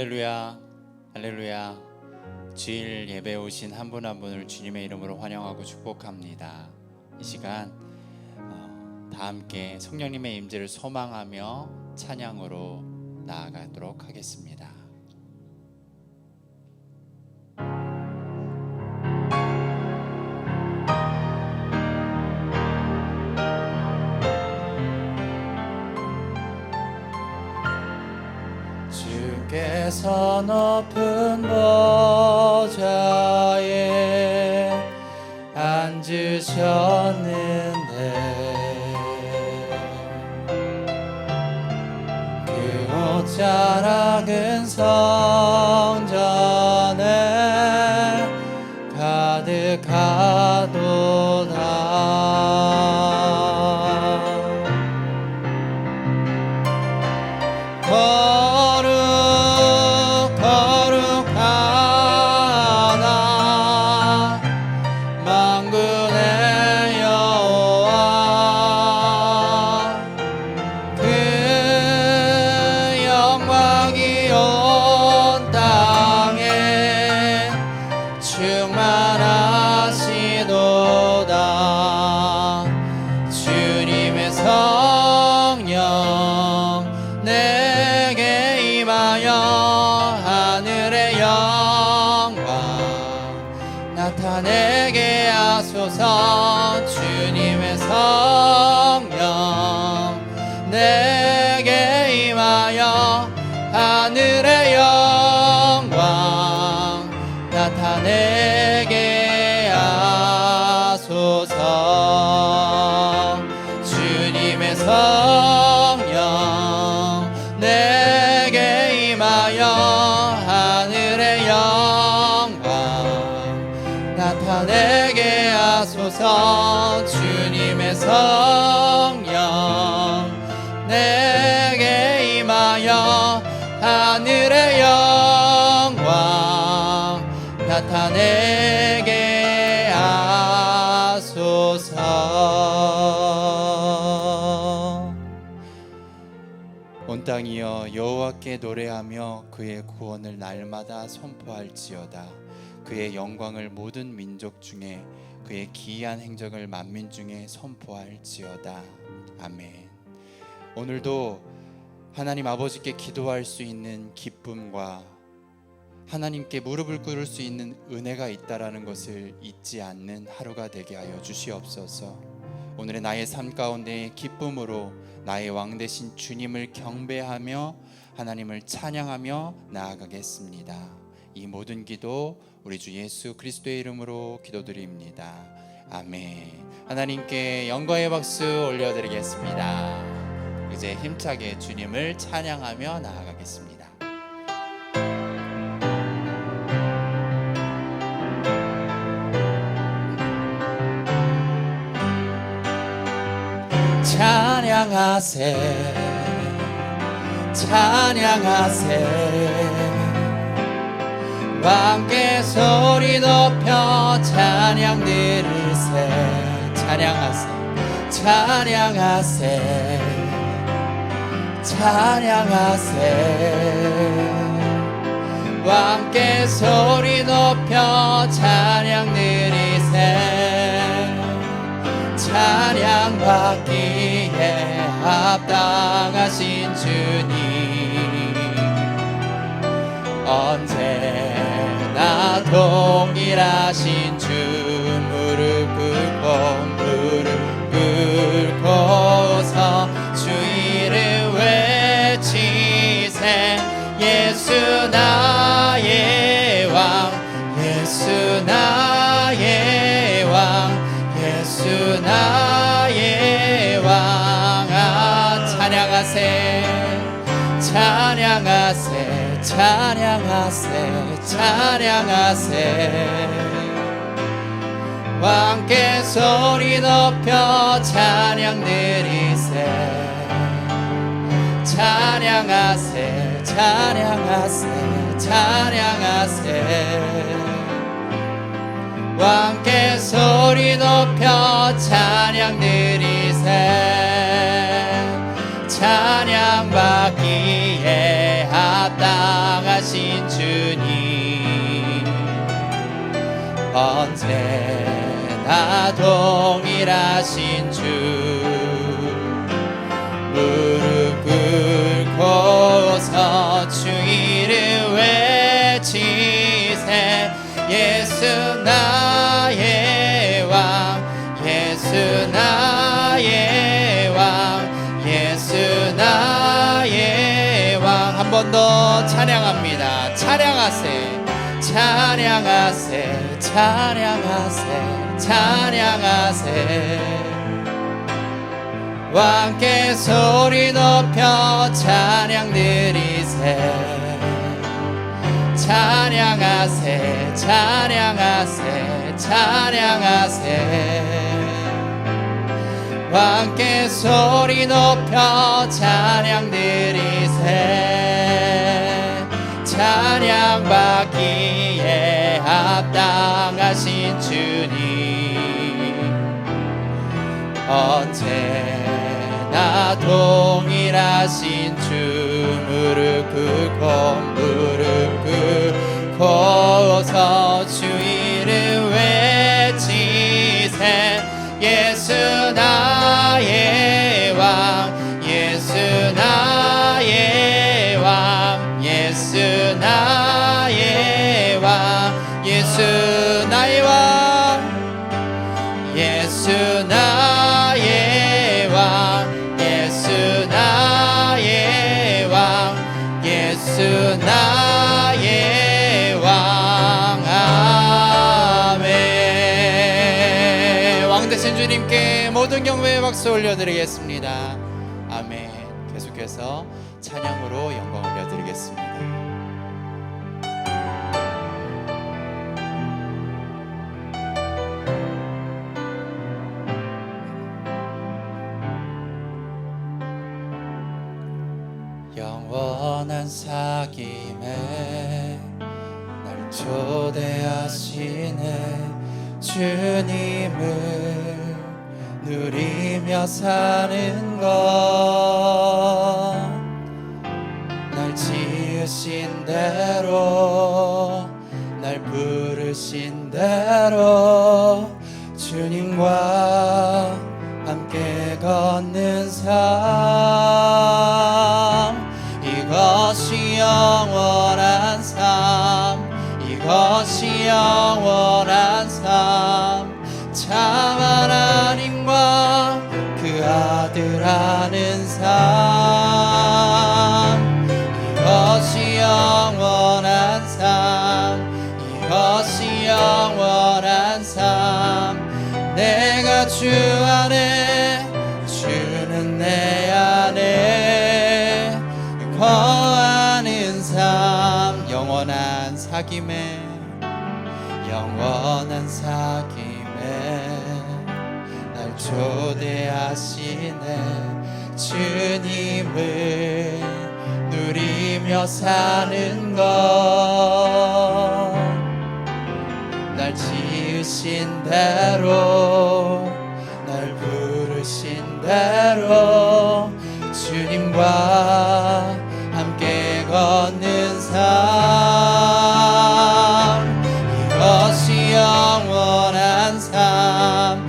할렐루야, 할렐루야. 주일 예배에 오신 한 분 한 분을 주님의 이름으로 환영하고 축복합니다. 이 시간 다 함께 성령님의 임재를 소망하며 찬양으로 나아가도록 하겠습니다. 주께서 높은 보좌에 앉으셨는데 그 옷자 작은 성전에 가득하도다. 나타내게 하소서. 주님의 성령 내게 임하여 하늘의 영광 나타내게 하소서. 주님의 성령 내게 임하여 하늘의 나타내게 하소서. 주님의 성령 내게 임하여 하늘의 영광 나타내게 하소서. 온 땅이여 여호와께 노래하며 그의 구원을 날마다 선포할지어다. 그의 영광을 모든 민족 중에 그의 기이한 행적을 만민 중에 선포할지어다. 아멘. 오늘도 하나님 아버지께 기도할 수 있는 기쁨과 하나님께 무릎을 꿇을 수 있는 은혜가 있다라는 것을 잊지 않는 하루가 되게 하여 주시옵소서. 오늘의 나의 삶 가운데 기쁨으로 나의 왕 되신 주님을 경배하며 하나님을 찬양하며 나아가겠습니다. 이 모든 기도 우리 주 예수 그리스도의 이름으로 기도드립니다. 아멘. 하나님께 영광의 박수 올려드리겠습니다. 이제 힘차게 주님을 찬양하며 나아가겠습니다. 찬양하세 찬양하세 함께 소리 높여 찬양 드리세. 찬양하세 찬양하세 찬양하세 함께 소리 높여 찬양 드리세. 찬양받기에 합당하신 주님 언제나 동일하신 주 무릎 꿇고서 주 이름 외치세. 예수 나의 왕 예수 나의 왕 예수 나의 왕. 찬양하세 찬양하세 찬양하세 찬양하세 함께 소리 높여 찬양 드리세. 찬양하세 찬양하세 찬양하세 함께 소리 높여 찬양 드리세. 찬양받기에 합당하신 동일하신 주님, 언제나 동일하신 주, 무릎 꿇고서 주 이름 외치세. 예수 나의 왕, 예수 나의 왕, 예수 나의 왕. 한 번 더 찬양합니다. 찬양하세, 찬양하세, 찬양하세, 찬양하세. 왕께 소리 높여 찬양 드리세. 찬양하세, 찬양하세, 찬양하세. 왕께 소리 높여 찬양 드리세. 찬양받기에 합당하신 주님, 언제나 동일하신 주, 무릎 꿇고서 주 이름 외치세. 예수 나의 왕, 예수 나의 왕, 예수 나의 왕, 예수 나의 왕, 예수 나의 왕, 예수 나의 왕, 예수 나의 왕. 아멘. 왕 되신 주님께 모든 경배의 박수 올려드리겠습니다. 아멘. 계속해서 찬양으로 영광 올려드리겠습니다. 영원한 사귐에 날 초대하시네. 주님을 누리며 사는 것, 날 지으신 대로, 날 부르신 대로 주님과 함께 걷는 삶, 이것이 영원한 삶, 이것이 영원한 삶. 참 하나님과 그 아들 아는 삶, 이것이 영원한 삶, 이것이 영원한 삶. 내가 주 안에, 주는 내 안에 거하는 삶. 영원한 사귐에, 영원한 사귐에 날 초대하시네. 주님을 누리며 사는 것, 날 지으신 대로, 날 부르신 대로 주님과 함께 걷는 삶, 이것이 영원한 삶,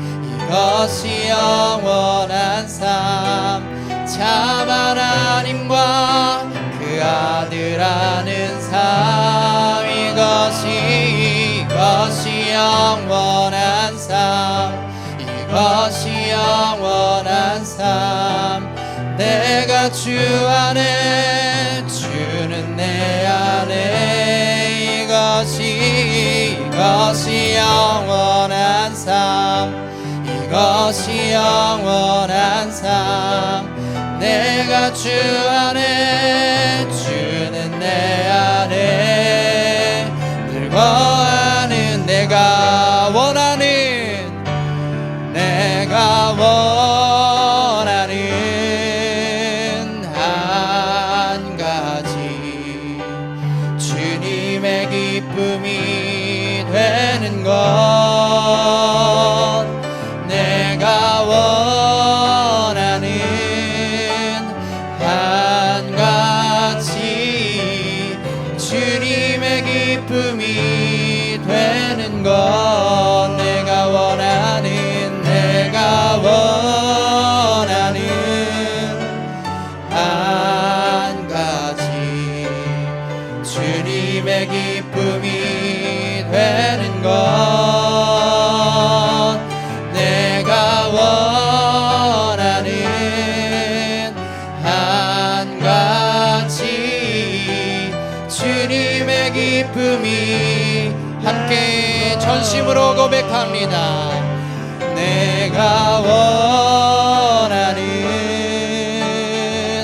이것이 영원한 삶. 참 하나님과 그 아들 아는 삶, 이것이 영원한 삶, 이것이 영원한 삶. 내가 주 안에, 주는 내 안에, 이것이 영원한 삶, 이것이 영원한 삶. 내가 주 안에, 주는 내 안에 늘 거하는, 내가 원하는, 내가 원하는 한 가지, 주님의 기쁨이 되는 것. 내가 원하는 한 가지, 주님의 되는 것 내가 원하는 한 가지 주님의 기쁨이 되는 것 내가 원하는 한 가지 주님의 기쁨이 함께 전심으로 고백합니다. 내가 원하는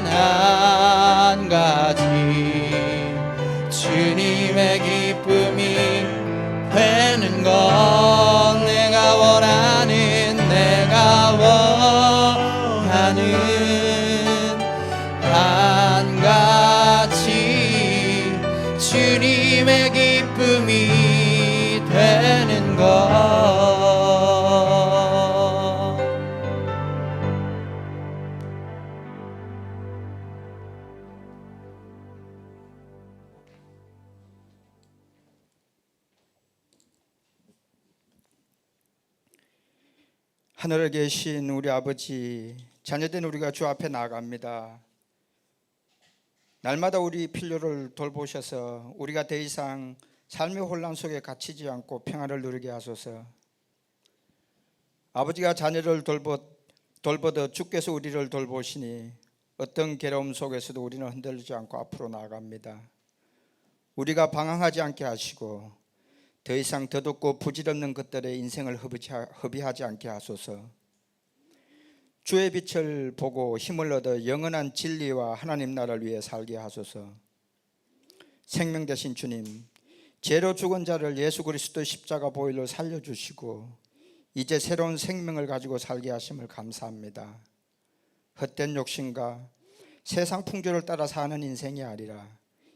한 가지 주님의 기쁨이 되는 것 내가 원하는 한 가지 주님의 기쁨이 되는 것. 하늘에 계신 우리 아버지, 자녀된 우리가 주 앞에 나아갑니다. 날마다 우리 필요를 돌보셔서 우리가 더 이상 삶의 혼란 속에 갇히지 않고 평안을 누리게 하소서. 아버지가 자녀를 돌보듯 주께서 우리를 돌보시니 어떤 괴로움 속에서도 우리는 흔들리지 않고 앞으로 나아갑니다. 우리가 방황하지 않게 하시고 더 이상 더덥고 부질없는 것들에 인생을 허비하지 않게 하소서. 주의 빛을 보고 힘을 얻어 영원한 진리와 하나님 나라를 위해 살게 하소서. 생명 되신 주님, 죄로 죽은 자를 예수 그리스도의 십자가 보혈로 살려주시고 이제 새로운 생명을 가지고 살게 하심을 감사합니다. 헛된 욕심과 세상 풍조를 따라 사는 인생이 아니라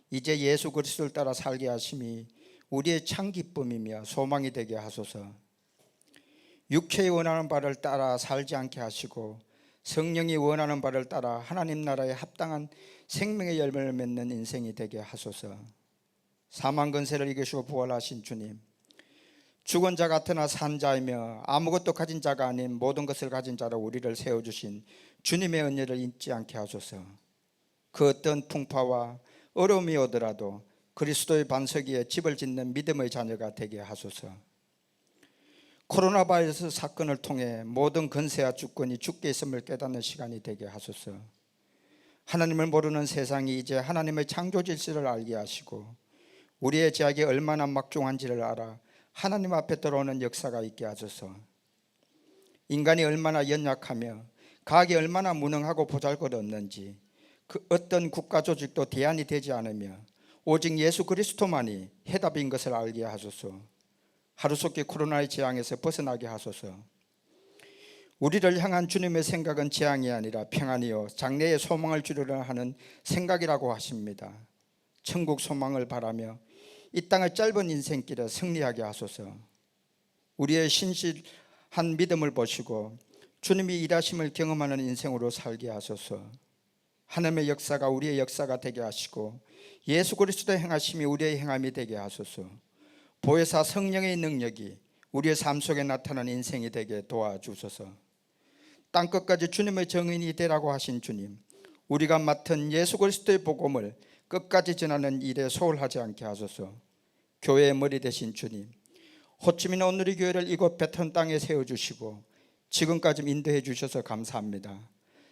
이제 예수 그리스도를 따라 살게 하심이 우리의 참 기쁨이며 소망이 되게 하소서. 육체의 원하는 바를 따라 살지 않게 하시고 성령이 원하는 바를 따라 하나님 나라에 합당한 생명의 열매를 맺는 인생이 되게 하소서. 사망 권세를 이기시고 부활하신 주님, 죽은 자 같으나 산 자이며 아무것도 가진 자가 아닌 모든 것을 가진 자로 우리를 세워주신 주님의 은혜를 잊지 않게 하소서. 그 어떤 풍파와 어려움이 오더라도 그리스도의 반석 위에 집을 짓는 믿음의 자녀가 되게 하소서. 코로나 바이러스 사건을 통해 모든 권세와 주권이 주께 있음을 깨닫는 시간이 되게 하소서. 하나님을 모르는 세상이 이제 하나님의 창조 질서를 알게 하시고 우리의 죄악이 얼마나 막중한지를 알아 하나님 앞에 들어오는 역사가 있게 하소서. 인간이 얼마나 연약하며 과학이 얼마나 무능하고 보잘것없는지 그 어떤 국가 조직도 대안이 되지 않으며 오직 예수 그리스도만이 해답인 것을 알게 하소서. 하루속히 코로나의 재앙에서 벗어나게 하소서. 우리를 향한 주님의 생각은 재앙이 아니라 평안이요 장래의 소망을 주려고 하는 생각이라고 하십니다. 천국 소망을 바라며 이 땅의 짧은 인생길에 승리하게 하소서. 우리의 신실한 믿음을 보시고 주님이 일하심을 경험하는 인생으로 살게 하소서. 하나님의 역사가 우리의 역사가 되게 하시고 예수 그리스도의 행하심이 우리의 행함이 되게 하소서. 보혜사 성령의 능력이 우리의 삶 속에 나타나는 인생이 되게 도와주소서. 땅끝까지 주님의 정인이 되라고 하신 주님, 우리가 맡은 예수 그리스도의 복음을 끝까지 전하는 일에 소홀하지 않게 하소서. 교회의 머리 되신 주님, 호치민 온누리 교회를 이곳 베트남 땅에 세워주시고 지금까지 인도해 주셔서 감사합니다.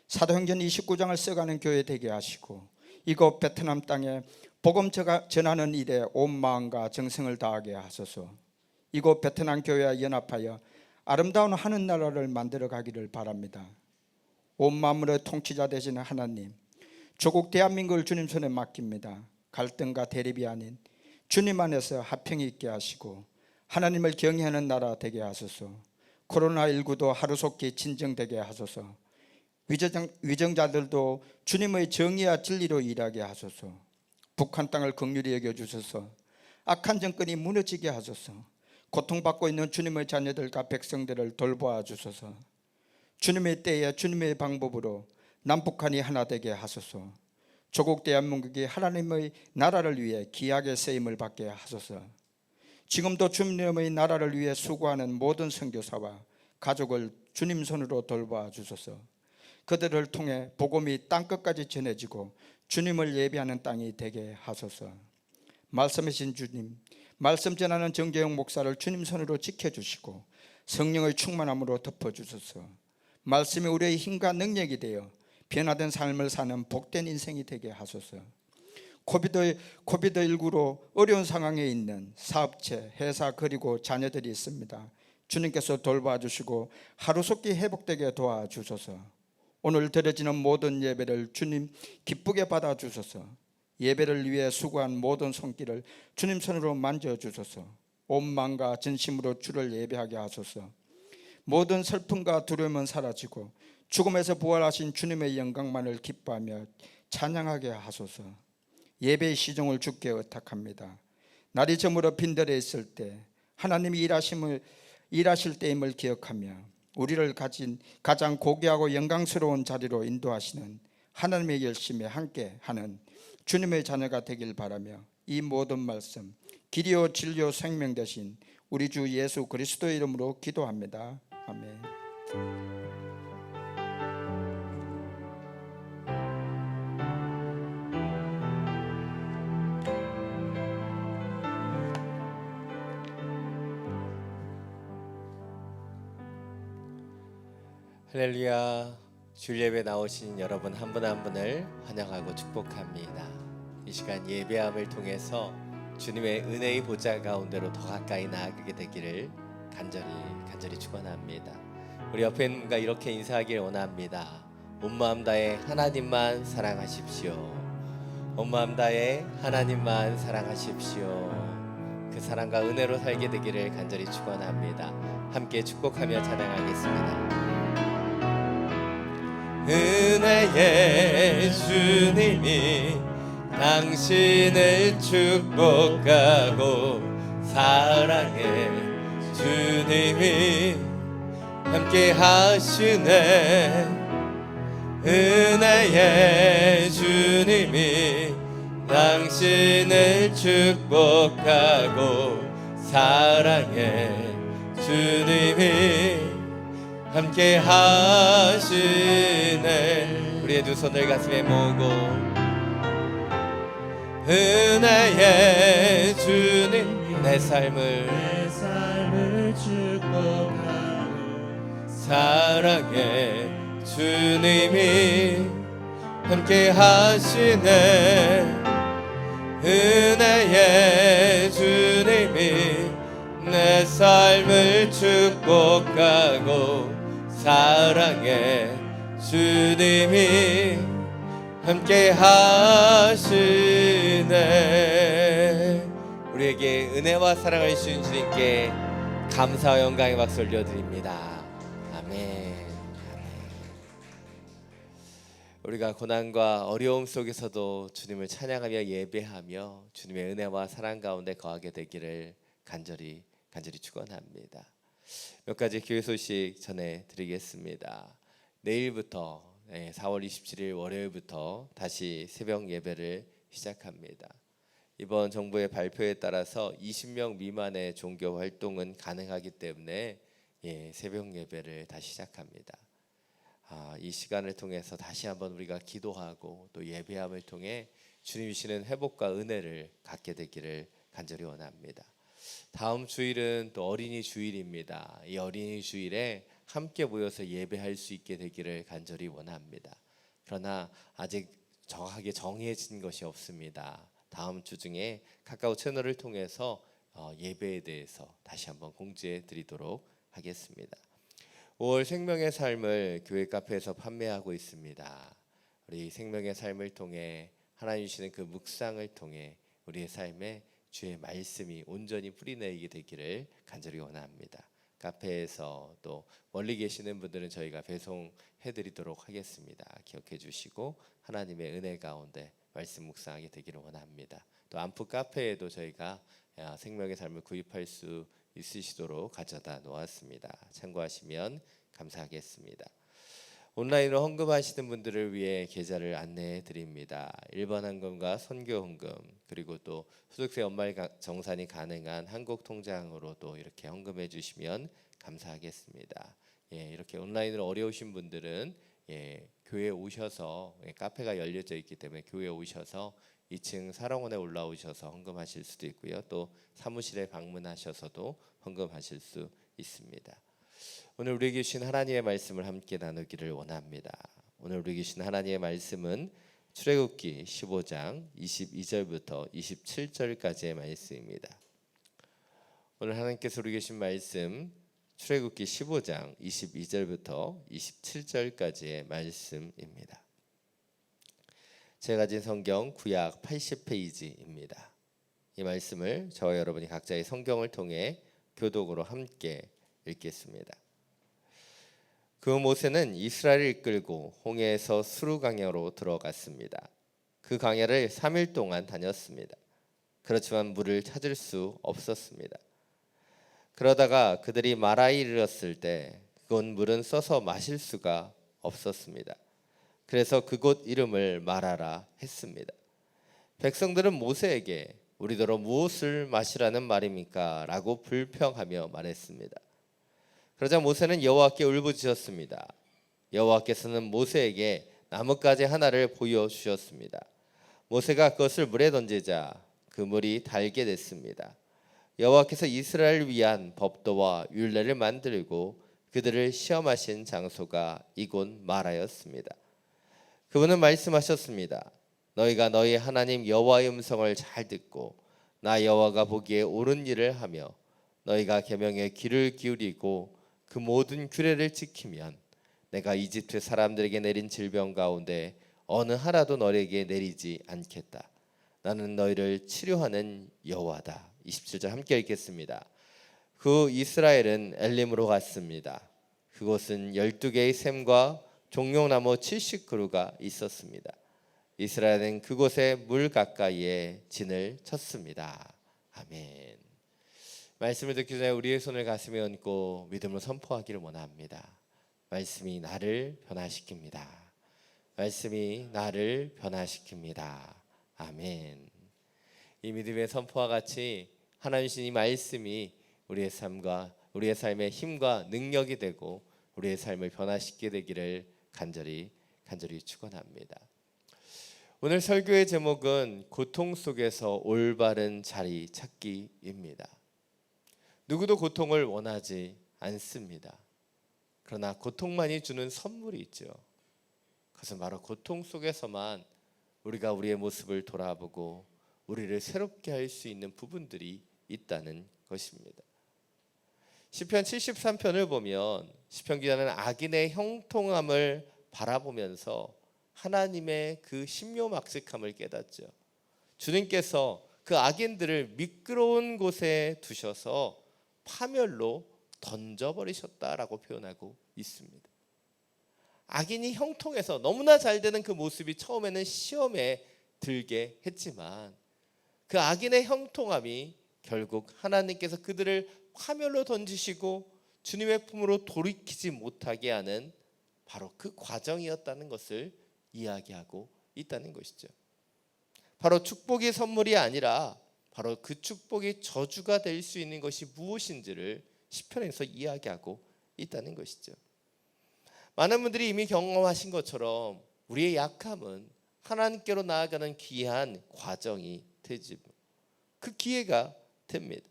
사도행전 29장을 써가는 교회 되게 하시고 이곳 베트남 땅에 복음 전하는 일에 온 마음과 정성을 다하게 하소서. 이곳 베트남 교회와 연합하여 아름다운 하늘나라를 만들어 가기를 바랍니다. 온 만물의 통치자 되시는 하나님, 조국 대한민국을 주님 손에 맡깁니다. 갈등과 대립이 아닌 주님 안에서 화평이 있게 하시고 하나님을 경외하는 나라 되게 하소서. 코로나19도 하루속히 진정되게 하소서. 위정자들도 주님의 정의와 진리로 일하게 하소서. 북한 땅을 긍휼히 여겨주소서. 악한 정권이 무너지게 하소서. 고통받고 있는 주님의 자녀들과 백성들을 돌보아 주소서. 주님의 때에 주님의 방법으로 남북한이 하나 되게 하소서. 조국 대한민국이 하나님의 나라를 위해 귀하게 쓰임을 받게 하소서. 지금도 주님의 나라를 위해 수고하는 모든 선교사와 가족을 주님 손으로 돌봐 주소서. 그들을 통해 복음이 땅끝까지 전해지고 주님을 예배하는 땅이 되게 하소서. 말씀이신 주님, 말씀 전하는 정재영 목사를 주님 손으로 지켜주시고 성령의 충만함으로 덮어주소서. 말씀이 우리의 힘과 능력이 되어 변화된 삶을 사는 복된 인생이 되게 하소서. 코비드19로 어려운 상황에 있는 사업체, 회사 그리고 자녀들이 있습니다. 주님께서 돌봐주시고 하루속히 회복되게 도와주소서. 오늘 드려지는 모든 예배를 주님 기쁘게 받아주소서. 예배를 위해 수고한 모든 손길을 주님 손으로 만져주소서. 온 마음과 진심으로 주를 예배하게 하소서. 모든 슬픔과 두려움은 사라지고 죽음에서 부활하신 주님의 영광만을 기뻐하며 찬양하게 하소서. 예배의 시종을 주께 의탁합니다. 날이 저물어 빈들에 있을 때 하나님이 일하실 때임을 기억하며 우리를 가장 고귀하고 영광스러운 자리로 인도하시는 하나님의 열심에 함께하는 주님의 자녀가 되길 바라며 이 모든 말씀 길이요 진리요 생명 되신 우리 주 예수 그리스도의 이름으로 기도합니다. 아멘. 할렐루야. 주일 예배 나오신 여러분 한 분 한 분을 환영하고 축복합니다. 이 시간 예배함을 통해서 주님의 은혜의 보좌 가운데로 더 가까이 나아가게 되기를 간절히 축원합니다. 우리 옆에 있는 분과 이렇게 인사하길 원합니다. 온 마음 다해 하나님만 사랑하십시오. 온 마음 다해 하나님만 사랑하십시오. 그 사랑과 은혜로 살게 되기를 간절히 축원합니다. 함께 축복하며 찬양하겠습니다. 은혜의 주님이 당신을 축복하고 사랑의 주님이 함께 하시네. 은혜의 주님이 당신을 축복하고 사랑의 주님이 함께 하시네. 우리의 두 손을 가슴에 모으고 은혜의 주님 내 삶을 축복하고 사랑의 주님이 함께 하시네. 은혜의 주님이 내 삶을 축복하고 사랑의 주님이 함께 하시네. 우리에게 은혜와 사랑을 주신 주님께 감사와 영광의 박수 올려드립니다. 아멘. 우리가 고난과 어려움 속에서도 주님을 찬양하며 예배하며 주님의 은혜와 사랑 가운데 거하게 되기를 간절히 축원합니다. 몇 가지 교회 소식 전해드리겠습니다. 내일부터 4월 27일 월요일부터 다시 새벽 예배를 시작합니다. 이번 정부의 발표에 따라서 20명 미만의 종교 활동은 가능하기 때문에 새벽 예배를 다시 시작합니다. 이 시간을 통해서 다시 한번 우리가 기도하고 또 예배함을 통해 주님 주시는 회복과 은혜를 갖게 되기를 간절히 원합니다. 다음 주일은 또 어린이 주일입니다. 이 어린이 주일에 함께 모여서 예배할 수 있게 되기를 간절히 원합니다. 그러나 아직 정확하게 정해진 것이 없습니다. 다음 주 중에 카카오 채널을 통해서 예배에 대해서 다시 한번 공지해 드리도록 하겠습니다. 5월 생명의 삶을 교회 카페에서 판매하고 있습니다. 우리 생명의 삶을 통해 하나님 주시는 그 묵상을 통해 우리의 삶에 주의 말씀이 온전히 뿌리내리게 되기를 간절히 원합니다. 카페에서 또 멀리 계시는 분들은 저희가 배송해 드리도록 하겠습니다. 기억해 주시고 하나님의 은혜 가운데 말씀 묵상하게 되기를 원합니다. 또 안프 카페에도 저희가 생명의 삶을 구입할 수 있으시도록 가져다 놓았습니다. 참고하시면 감사하겠습니다. 온라인으로 헌금하시는 분들을 위해 계좌를 안내해 드립니다. 일반 헌금과 선교 헌금, 그리고 또 소득세 연말 정산이 가능한 한국 통장으로도 이렇게 헌금해 주시면 감사하겠습니다. 이렇게 온라인으로 어려우신 분들은 교회에 오셔서, 카페가 열려져 있기 때문에 교회에 오셔서 2층 사랑원에 올라오셔서 헌금하실 수도 있고요. 또 사무실에 방문하셔서도 헌금하실 수 있습니다. 오늘 우리에게 주신 하나님의 말씀을 함께 나누기를 원합니다. 오늘 우리에게 주신 하나님의 말씀은 출애굽기 15장 22절부터 27절까지의 말씀입니다. 오늘 하나님께서 우리에게 주신 말씀 출애굽기 15장 22절부터 27절까지의 말씀입니다. 제가 가진 성경 구약 80페이지입니다. 이 말씀을 저와 여러분이 각자의 성경을 통해 교독으로 함께 읽겠습니다. 그 모세는 이스라엘을 이끌고 홍해에서 수르 광야로 들어갔습니다. 그 광야를 3일 동안 다녔습니다. 그렇지만 물을 찾을 수 없었습니다. 그러다가 그들이 마라에 이르렀을 때 그곳 물은 써서 마실 수가 없었습니다. 그래서 그곳 이름을 마라라 했습니다. 백성들은 모세에게 우리더러 무엇을 마시라는 말입니까? 라고 불평하며 말했습니다. 그러자 모세는 여호와께 울부짖었습니다. 여호와께서는 모세에게 나뭇가지 하나를 보여주셨습니다. 모세가 그것을 물에 던지자 그 물이 달게 됐습니다. 여호와께서 이스라엘을 위한 법도와 율례를 만들고 그들을 시험하신 장소가 이곳 마라였습니다. 그분은 말씀하셨습니다. 너희가 너희 하나님 여호와의 음성을 잘 듣고 나 여호와가 보기에 옳은 일을 하며 너희가 계명에 귀를 기울이고 그 모든 규례를 지키면 내가 이집트 사람들에게 내린 질병 가운데 어느 하나도 너희에게 내리지 않겠다. 나는 너희를 치료하는 여호와다. 27절 함께 읽겠습니다. 그 이스라엘은 엘림으로 갔습니다. 그곳은 12개의 샘과 종용나무 70그루가 있었습니다. 이스라엘은 그곳에 물 가까이에 진을 쳤습니다. 아멘. 말씀을 듣기 전에 우리의 손을 가슴에 얹고 믿음으로 선포하기를 원합니다. 말씀이 나를 변화시킵니다. 말씀이 나를 변화시킵니다. 아멘. 이 믿음의 선포와 같이 하나님 주신 이 말씀이 우리의 삶과 우리의 삶의 힘과 능력이 되고 우리의 삶을 변화시키게 되기를 간절히 축원합니다. 오늘 설교의 제목은 고통 속에서 올바른 자리 찾기입니다. 누구도 고통을 원하지 않습니다. 그러나 고통만이 주는 선물이 있죠. 그것은 바로 고통 속에서만 우리가 우리의 모습을 돌아보고 우리를 새롭게 할 수 있는 부분들이 있다는 것입니다. 시편 73편을 보면 시편 기자는 악인의 형통함을 바라보면서 하나님의 그 신묘막측함을 깨닫죠. 주님께서 그 악인들을 미끄러운 곳에 두셔서 파멸로 던져버리셨다라고 표현하고 있습니다. 악인이 형통해서 너무나 잘 되는 그 모습이 처음에는 시험에 들게 했지만 그 악인의 형통함이 결국 하나님께서 그들을 파멸로 던지시고 주님의 품으로 돌이키지 못하게 하는 바로 그 과정이었다는 것을 이야기하고 있다는 것이죠. 바로 축복의 선물이 아니라 바로 그 축복이 저주가 될 수 있는 것이 무엇인지를 시편에서 이야기하고 있다는 것이죠. 많은 분들이 이미 경험하신 것처럼 우리의 약함은 하나님께로 나아가는 귀한 과정이 되지, 그 기회가 됩니다.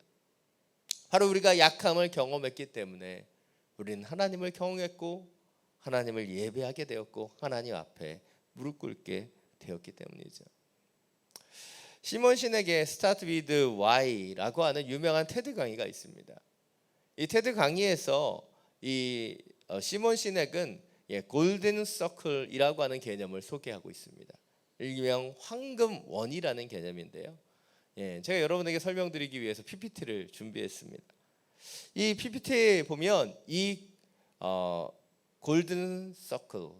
바로 우리가 약함을 경험했기 때문에 우리는 하나님을 경험했고 하나님을 예배하게 되었고 하나님 앞에 무릎 꿇게 되었기 때문이죠. 시몬 신에게 Start with Why라고 하는 유명한 테드 강의가 있습니다. 이 테드 강의에서 이 시몬 시넥은 골든 서클이라고 하는 개념을 소개하고 있습니다. 일명 황금원이라는 개념인데요. 제가 여러분에게 설명드리기 위해서 PPT를 준비했습니다. 이 PPT에 보면 이 골든 서클,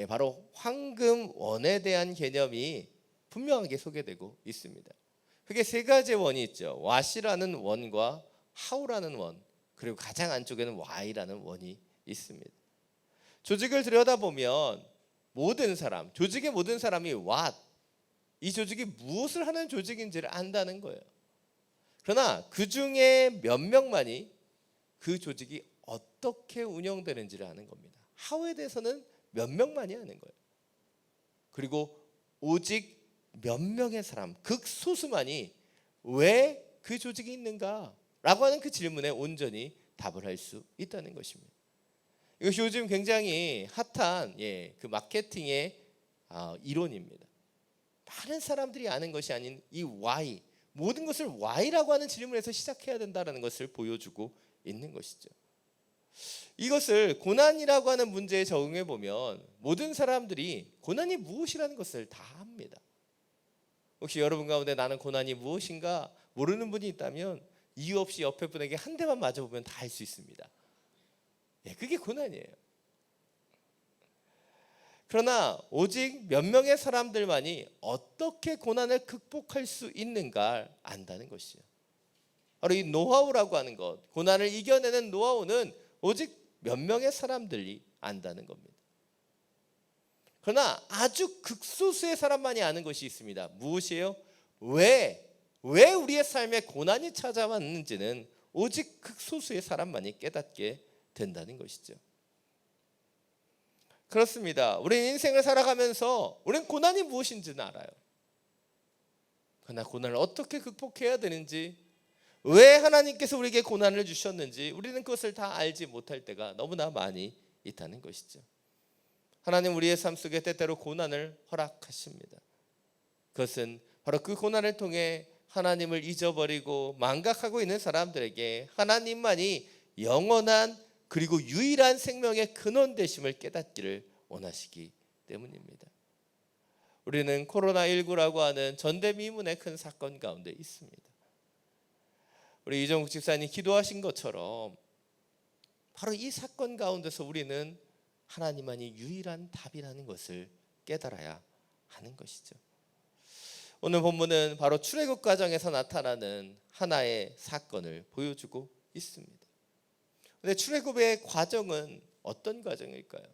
바로 황금원에 대한 개념이 분명하게 소개되고 있습니다. 그게 세 가지의 원이 있죠. 왓이라는 원과 하우라는 원, 그리고 가장 안쪽에는 Y라는 원이 있습니다. 조직을 들여다보면 모든 사람, 조직의 모든 사람이 what, 이 조직이 무엇을 하는 조직인지를 안다는 거예요. 그러나 그 중에 몇 명만이 그 조직이 어떻게 운영되는지를 아는 겁니다. how에 대해서는 몇 명만이 아는 거예요. 그리고 오직 몇 명의 사람, 극소수만이 왜 그 조직이 있는가 라고 하는 그 질문에 온전히 답을 할 수 있다는 것입니다. 이것이 요즘 굉장히 핫한 그 마케팅의 이론입니다. 많은 사람들이 아는 것이 아닌 이 why, 모든 것을 why라고 하는 질문에서 시작해야 된다는 것을 보여주고 있는 것이죠. 이것을 고난이라고 하는 문제에 적용해 보면 모든 사람들이 고난이 무엇이라는 것을 다 압니다. 혹시 여러분 가운데 나는 고난이 무엇인가 모르는 분이 있다면 이유 없이 옆에 분에게 한 대만 맞아보면 다 알 수 있습니다. 그게 고난이에요. 그러나 오직 몇 명의 사람들만이 어떻게 고난을 극복할 수 있는가 안다는 것이죠. 바로 이 노하우라고 하는 것, 고난을 이겨내는 노하우는 오직 몇 명의 사람들이 안다는 겁니다. 그러나 아주 극소수의 사람만이 아는 것이 있습니다. 무엇이에요? 왜 우리의 삶에 고난이 찾아왔는지는 오직 극소수의 사람만이 깨닫게 된다는 것이죠. 그렇습니다. 우리는 인생을 살아가면서 우리는 고난이 무엇인지는 알아요. 그러나 고난을 어떻게 극복해야 되는지, 왜 하나님께서 우리에게 고난을 주셨는지 우리는 그것을 다 알지 못할 때가 너무나 많이 있다는 것이죠. 하나님 우리의 삶 속에 때때로 고난을 허락하십니다. 그것은 바로 그 고난을 통해 하나님을 잊어버리고 망각하고 있는 사람들에게 하나님만이 영원한 그리고 유일한 생명의 근원 되심을 깨닫기를 원하시기 때문입니다. 우리는 코로나19라고 하는 전대미문의 큰 사건 가운데 있습니다. 우리 이정국 집사님 기도하신 것처럼 바로 이 사건 가운데서 우리는 하나님만이 유일한 답이라는 것을 깨달아야 하는 것이죠. 오늘 본문은 바로 출애굽 과정에서 나타나는 하나의 사건을 보여주고 있습니다. 그런데 출애굽의 과정은 어떤 과정일까요?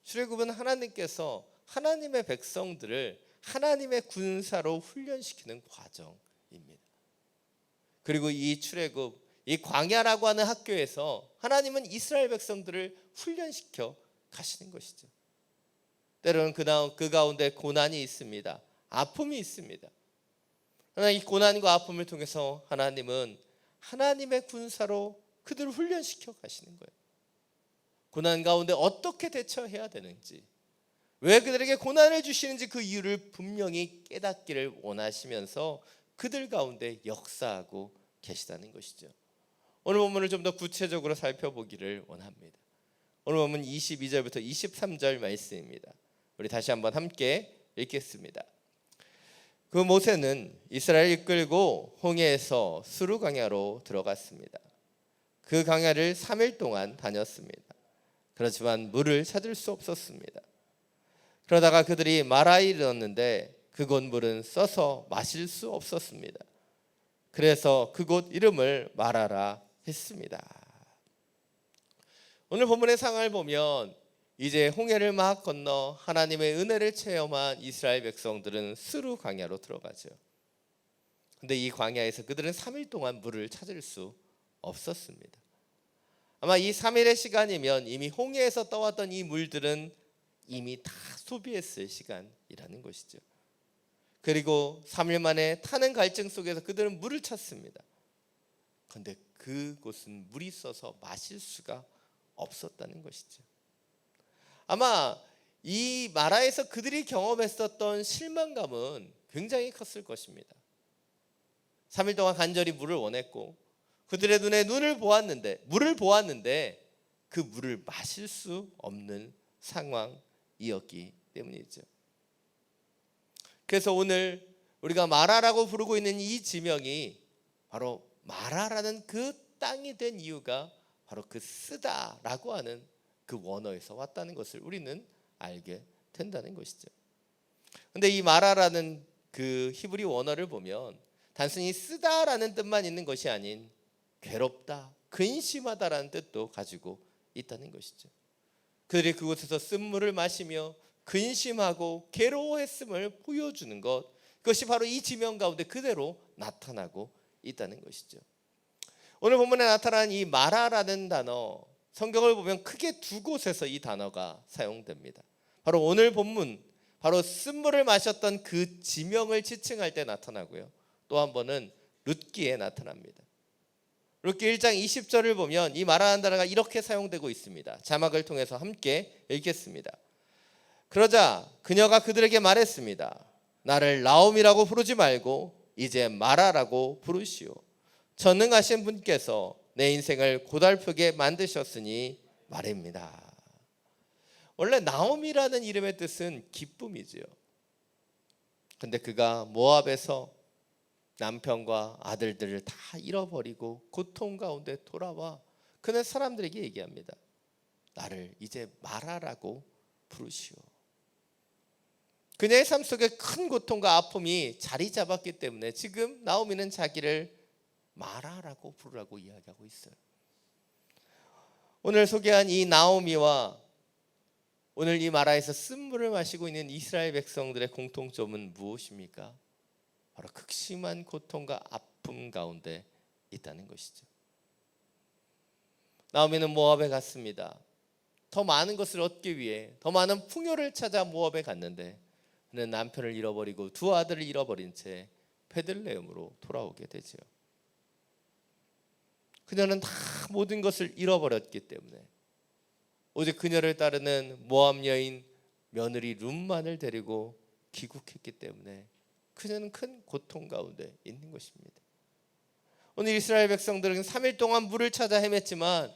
출애굽은 하나님께서 하나님의 백성들을 하나님의 군사로 훈련시키는 과정입니다. 그리고 이 출애굽, 이 광야라고 하는 학교에서 하나님은 이스라엘 백성들을 훈련시켜 가시는 것이죠. 때로는 그 가운데 고난이 있습니다. 아픔이 있습니다. 그러나 이 고난과 아픔을 통해서 하나님은 하나님의 군사로 그들을 훈련시켜 가시는 거예요. 고난 가운데 어떻게 대처해야 되는지, 왜 그들에게 고난을 주시는지 그 이유를 분명히 깨닫기를 원하시면서 그들 가운데 역사하고 계시다는 것이죠. 오늘 본문을 좀 더 구체적으로 살펴보기를 원합니다. 오늘 본문 22절부터 23절 말씀입니다. 우리 다시 한번 함께 읽겠습니다. 그 모세는 이스라엘을 이끌고 홍해에서 수르 광야로 들어갔습니다. 그 광야를 3일 동안 다녔습니다. 그렇지만 물을 찾을 수 없었습니다. 그러다가 그들이 마라에 이르렀는데 그곳 물은 써서 마실 수 없었습니다. 그래서 그곳 이름을 마라라 했습니다. 오늘 본문의 상황을 보면 이제 홍해를 막 건너 하나님의 은혜를 체험한 이스라엘 백성들은 스루 광야로 들어가죠. 근데 이 광야에서 그들은 3일 동안 물을 찾을 수 없었습니다. 아마 이 3일의 시간이면 이미 홍해에서 떠왔던 이 물들은 이미 다 소비했을 시간이라는 것이죠. 그리고 3일 만에 타는 갈증 속에서 그들은 물을 찾습니다. 그런데 그곳은 물이 써서 마실 수가 없었다는 것이죠. 아마 이 마라에서 그들이 경험했었던 실망감은 굉장히 컸을 것입니다. 3일 동안 간절히 물을 원했고 그들의 눈에 물을 보았는데 그 물을 마실 수 없는 상황이었기 때문이죠. 그래서 오늘 우리가 마라라고 부르고 있는 이 지명이 바로 마라라는 그 땅이 된 이유가 바로 그 쓰다라고 하는 그 원어에서 왔다는 것을 우리는 알게 된다는 것이죠. 그런데 이 마라라는 그 히브리 원어를 보면 단순히 쓰다라는 뜻만 있는 것이 아닌 괴롭다, 근심하다라는 뜻도 가지고 있다는 것이죠. 그들이 그곳에서 쓴물을 마시며 근심하고 괴로워했음을 보여주는 것, 그것이 바로 이 지명 가운데 그대로 나타나고 있다는 것이죠. 오늘 본문에 나타난 이 마라라는 단어, 성경을 보면 크게 두 곳에서 이 단어가 사용됩니다. 바로 오늘 본문, 바로 쓴물을 마셨던 그 지명을 지칭할 때 나타나고요, 또 한 번은 룻기에 나타납니다. 룻기 1장 20절을 보면 이 마라라는 단어가 이렇게 사용되고 있습니다. 자막을 통해서 함께 읽겠습니다. 그러자 그녀가 그들에게 말했습니다. 나를 나옴이라고 부르지 말고 이제 마라라고 부르시오. 전능하신 분께서 내 인생을 고달프게 만드셨으니 말입니다. 원래 나옴이라는 이름의 뜻은 기쁨이지요. 근데 그가 모압에서 남편과 아들들을 다 잃어버리고 고통 가운데 돌아와 그는 사람들에게 얘기합니다. 나를 이제 마라라고 부르시오. 그녀의 삶 속에 큰 고통과 아픔이 자리 잡았기 때문에 지금 나오미는 자기를 마라라고 부르라고 이야기하고 있어요. 오늘 소개한 이 나오미와 오늘 이 마라에서 쓴물을 마시고 있는 이스라엘 백성들의 공통점은 무엇입니까? 바로 극심한 고통과 아픔 가운데 있다는 것이죠. 나오미는 모압에 갔습니다. 더 많은 것을 얻기 위해 더 많은 풍요를 찾아 모압에 갔는데 그는 남편을 잃어버리고 두 아들을 잃어버린 채 베들레헴으로 돌아오게 되죠. 그녀는 다 모든 것을 잃어버렸기 때문에 오직 그녀를 따르는 모압 여인 며느리 룻만을 데리고 귀국했기 때문에 그녀는 큰 고통 가운데 있는 것입니다. 오늘 이스라엘 백성들은 3일 동안 물을 찾아 헤맸지만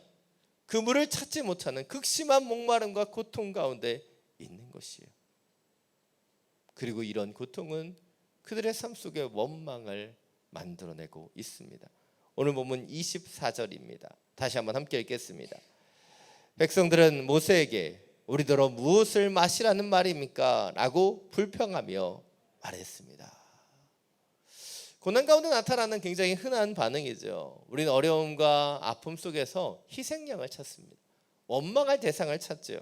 그 물을 찾지 못하는 극심한 목마름과 고통 가운데 있는 것이에요. 그리고 이런 고통은 그들의 삶 속에 원망을 만들어내고 있습니다. 오늘 본문 24절입니다. 다시 한번 함께 읽겠습니다. 백성들은 모세에게 우리더러 무엇을 마시라는 말입니까? 라고 불평하며 말했습니다. 고난 가운데 나타나는 굉장히 흔한 반응이죠. 우리는 어려움과 아픔 속에서 희생양을 찾습니다. 원망할 대상을 찾죠.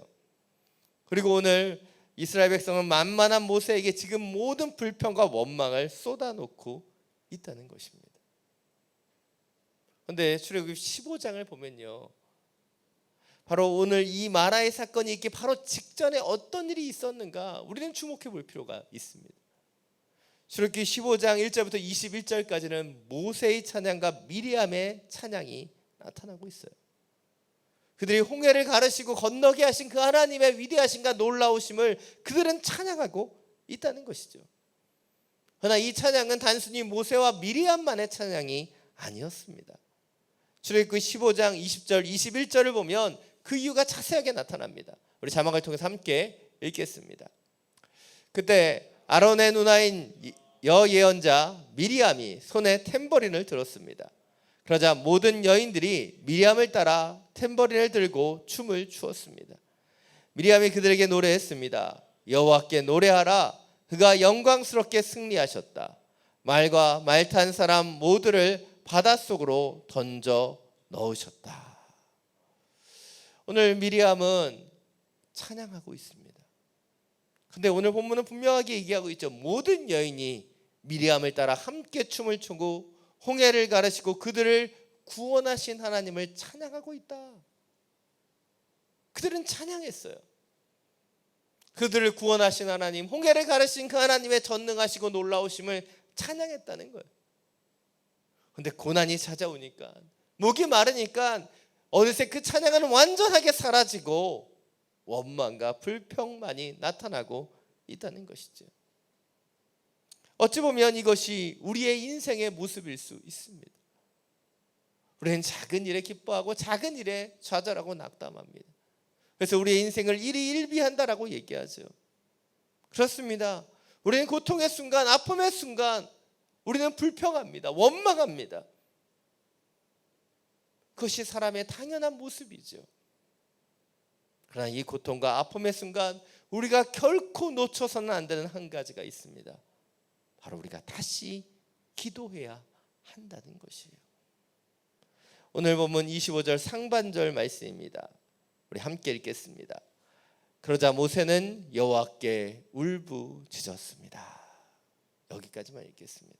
그리고 오늘 이스라엘 백성은 만만한 모세에게 지금 모든 불평과 원망을 쏟아놓고 있다는 것입니다. 그런데 출애굽기 15장을 보면요, 바로 오늘 이 마라의 사건이 있기 바로 직전에 어떤 일이 있었는가 우리는 주목해 볼 필요가 있습니다. 출애굽기 15장 1절부터 21절까지는 모세의 찬양과 미리암의 찬양이 나타나고 있어요. 그들이 홍해를 가르시고 건너게 하신 그 하나님의 위대하심과 놀라우심을 그들은 찬양하고 있다는 것이죠. 그러나 이 찬양은 단순히 모세와 미리암만의 찬양이 아니었습니다. 출애굽기 15장 20절 21절을 보면 그 이유가 자세하게 나타납니다. 우리 자막을 통해서 함께 읽겠습니다. 그때 아론의 누나인 여예언자 미리암이 손에 탬버린을 들었습니다. 그러자 모든 여인들이 미리암을 따라 탬버린을 들고 춤을 추었습니다. 미리암이 그들에게 노래했습니다. 여호와께 노래하라. 그가 영광스럽게 승리하셨다. 말과 말 탄 사람 모두를 바닷속으로 던져 넣으셨다. 오늘 미리암은 찬양하고 있습니다. 근데 오늘 본문은 분명하게 얘기하고 있죠. 모든 여인이 미리암을 따라 함께 춤을 추고 홍해를 가르시고 그들을 구원하신 하나님을 찬양하고 있다. 그들은 찬양했어요. 그들을 구원하신 하나님, 홍해를 가르신 그 하나님의 전능하시고 놀라우심을 찬양했다는 거예요. 근데 고난이 찾아오니까, 목이 마르니까 어느새 그 찬양은 완전하게 사라지고 원망과 불평만이 나타나고 있다는 것이죠. 어찌 보면 이것이 우리의 인생의 모습일 수 있습니다. 우리는 작은 일에 기뻐하고 작은 일에 좌절하고 낙담합니다. 그래서 우리의 인생을 일희일비한다라고 얘기하죠. 그렇습니다. 우리는 고통의 순간, 아픔의 순간 우리는 불평합니다. 원망합니다. 그것이 사람의 당연한 모습이죠. 그러나 이 고통과 아픔의 순간 우리가 결코 놓쳐서는 안 되는 한 가지가 있습니다. 바로 우리가 다시 기도해야 한다는 것이에요. 오늘 본문 25절 상반절 말씀입니다. 우리 함께 읽겠습니다. 그러자 모세는 여호와께 울부짖었습니다. 여기까지만 읽겠습니다.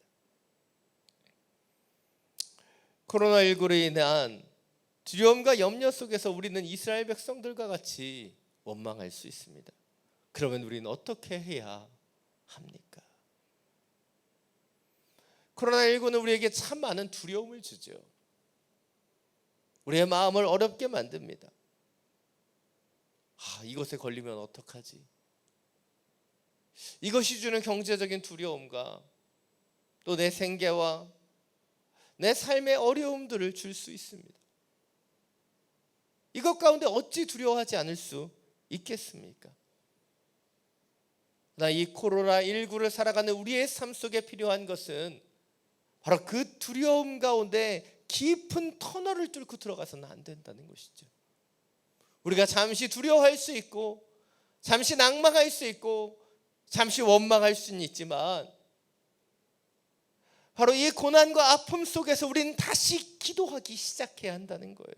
코로나19로 인한 두려움과 염려 속에서 우리는 이스라엘 백성들과 같이 원망할 수 있습니다. 그러면 우리는 어떻게 해야 합니까? 코로나19는 우리에게 참 많은 두려움을 주죠. 우리의 마음을 어렵게 만듭니다. 이것에 걸리면 어떡하지? 이것이 주는 경제적인 두려움과 또 내 생계와 내 삶의 어려움들을 줄 수 있습니다. 이것 가운데 어찌 두려워하지 않을 수 있겠습니까? 나 이 코로나19를 살아가는 우리의 삶 속에 필요한 것은 바로 그 두려움 가운데 깊은 터널을 뚫고 들어가서는 안 된다는 것이죠. 우리가 잠시 두려워할 수 있고 잠시 낭망할 수 있고 잠시 원망할 수는 있지만 바로 이 고난과 아픔 속에서 우리는 다시 기도하기 시작해야 한다는 거예요.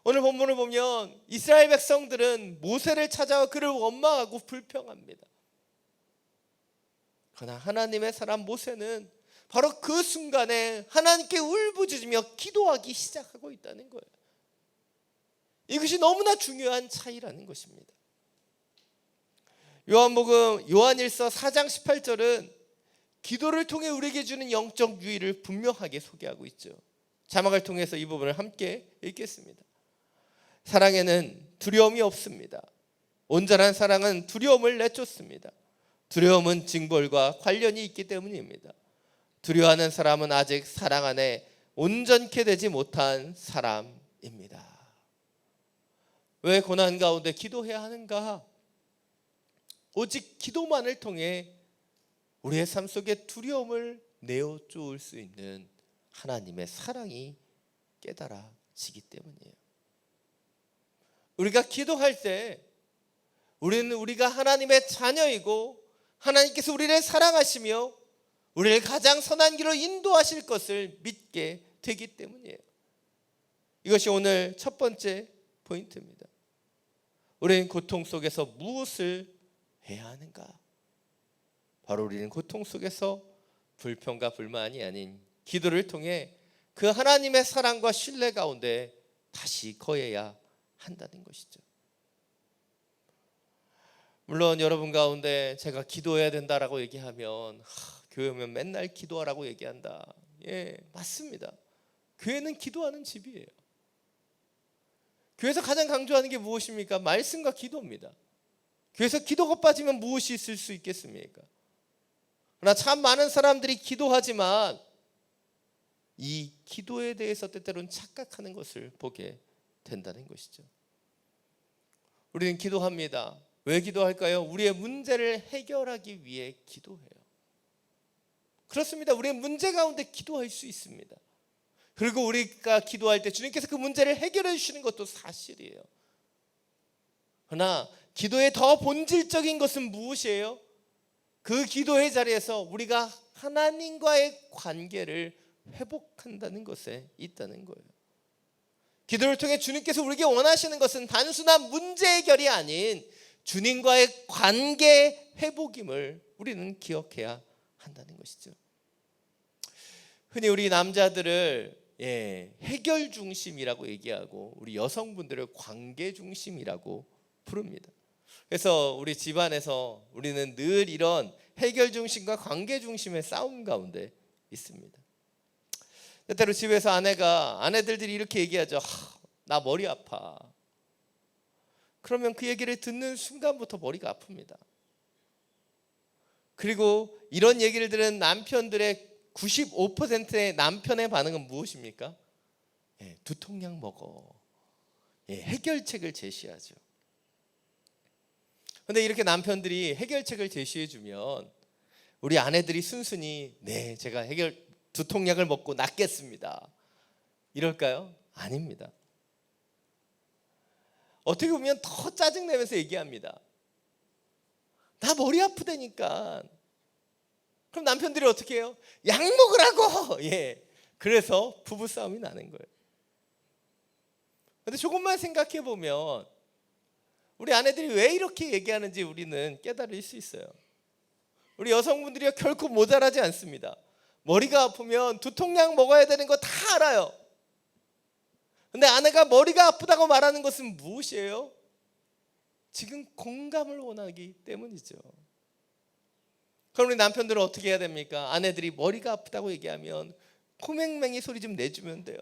오늘 본문을 보면 이스라엘 백성들은 모세를 찾아와 그를 원망하고 불평합니다. 그러나 하나님의 사람 모세는 바로 그 순간에 하나님께 울부짖으며 기도하기 시작하고 있다는 거예요. 이것이 너무나 중요한 차이라는 것입니다. 요한복음 요한일서 4장 18절은 기도를 통해 우리에게 주는 영적 유의를 분명하게 소개하고 있죠. 자막을 통해서 이 부분을 함께 읽겠습니다. 사랑에는 두려움이 없습니다. 온전한 사랑은 두려움을 내쫓습니다. 두려움은 징벌과 관련이 있기 때문입니다. 두려워하는 사람은 아직 사랑 안에 온전케 되지 못한 사람입니다. 왜 고난 가운데 기도해야 하는가? 오직 기도만을 통해 우리의 삶 속에 두려움을 내어놓을 수 있는 하나님의 사랑이 깨달아지기 때문이에요. 우리가 기도할 때 우리는 우리가 하나님의 자녀이고 하나님께서 우리를 사랑하시며 우리를 가장 선한 길로 인도하실 것을 믿게 되기 때문이에요. 이것이 오늘 첫 번째 포인트입니다. 우리는 고통 속에서 무엇을 해야 하는가? 바로 우리는 고통 속에서 불평과 불만이 아닌 기도를 통해 그 하나님의 사랑과 신뢰 가운데 다시 거해야 한다는 것이죠. 물론 여러분 가운데 제가 기도해야 된다라고 얘기하면 교회 오면 맨날 기도하라고 얘기한다. 예, 맞습니다. 교회는 기도하는 집이에요. 교회에서 가장 강조하는 게 무엇입니까? 말씀과 기도입니다. 교회에서 기도가 빠지면 무엇이 있을 수 있겠습니까? 그러나 참 많은 사람들이 기도하지만 이 기도에 대해서 때때로는 착각하는 것을 보게 된다는 것이죠. 우리는 기도합니다. 왜 기도할까요? 우리의 문제를 해결하기 위해 기도해요. 그렇습니다. 우리의 문제 가운데 기도할 수 있습니다. 그리고 우리가 기도할 때 주님께서 그 문제를 해결해 주시는 것도 사실이에요. 그러나 기도의 더 본질적인 것은 무엇이에요? 그 기도의 자리에서 우리가 하나님과의 관계를 회복한다는 것에 있다는 거예요. 기도를 통해 주님께서 우리에게 원하시는 것은 단순한 문제 해결이 아닌 주님과의 관계 회복임을 우리는 기억해야 한다는 것이죠. 흔히 우리 남자들을 해결 중심이라고 얘기하고 우리 여성분들을 관계 중심이라고 부릅니다. 그래서 우리 집안에서 우리는 늘 이런 해결 중심과 관계 중심의 싸움 가운데 있습니다. 때때로 집에서 아내들이 이렇게 얘기하죠. 나 머리 아파. 그러면 그 얘기를 듣는 순간부터 머리가 아픕니다. 그리고 이런 얘기를 들은 남편들의 95%의 남편의 반응은 무엇입니까? 두통약 먹어. 해결책을 제시하죠. 그런데 이렇게 남편들이 해결책을 제시해주면 우리 아내들이 순순히 네, 제가 두통약을 먹고 낫겠습니다. 이럴까요? 아닙니다. 어떻게 보면 더 짜증내면서 얘기합니다. 나 머리 아프다니까. 그럼 남편들이 어떻게 해요? 약 먹으라고. 그래서 부부싸움이 나는 거예요. 그런데 조금만 생각해 보면 우리 아내들이 왜 이렇게 얘기하는지 우리는 깨달을 수 있어요. 우리 여성분들이 결코 모자라지 않습니다. 머리가 아프면 두통약 먹어야 되는 거 다 알아요. 근데 아내가 머리가 아프다고 말하는 것은 무엇이에요? 지금 공감을 원하기 때문이죠. 그럼 우리 남편들은 어떻게 해야 됩니까? 아내들이 머리가 아프다고 얘기하면 코맹맹이 소리 좀 내주면 돼요.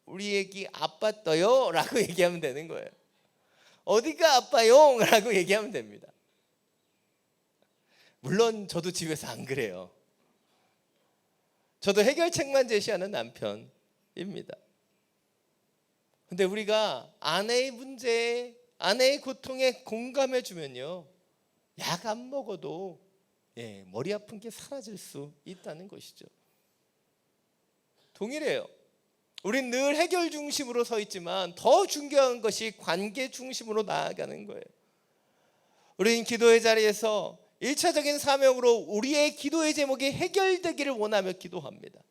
우리 애기 아팠어요 라고 얘기하면 되는 거예요. 어디가 아파요? 라고 얘기하면 됩니다. 물론 저도 집에서 안 그래요. 저도 해결책만 제시하는 남편입니다. 근데 우리가 아내의 문제에, 아내의 고통에 공감해 주면요, 약 안 먹어도 머리 아픈 게 사라질 수 있다는 것이죠. 동일해요. 우린 늘 해결 중심으로 서 있지만 더 중요한 것이 관계 중심으로 나아가는 거예요. 우리는 기도의 자리에서 1차적인 사명으로 우리의 기도의 제목이 해결되기를 원하며 기도합니다.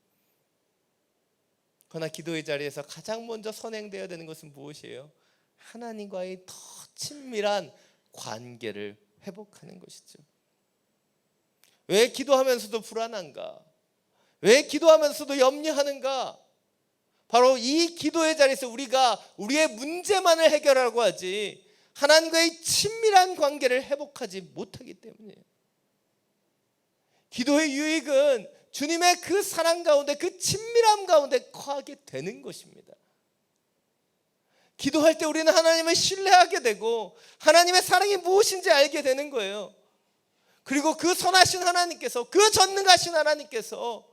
그러나 기도의 자리에서 가장 먼저 선행되어야 되는 것은 무엇이에요? 하나님과의 더 친밀한 관계를 회복하는 것이죠. 왜 기도하면서도 불안한가? 왜 기도하면서도 염려하는가? 바로 이 기도의 자리에서 우리가 우리의 문제만을 해결하려고 하지 하나님과의 친밀한 관계를 회복하지 못하기 때문이에요. 기도의 유익은 주님의 그 사랑 가운데, 그 친밀함 가운데 거하게 되는 것입니다. 기도할 때 우리는 하나님을 신뢰하게 되고 하나님의 사랑이 무엇인지 알게 되는 거예요. 그리고 그 선하신 하나님께서, 그 전능하신 하나님께서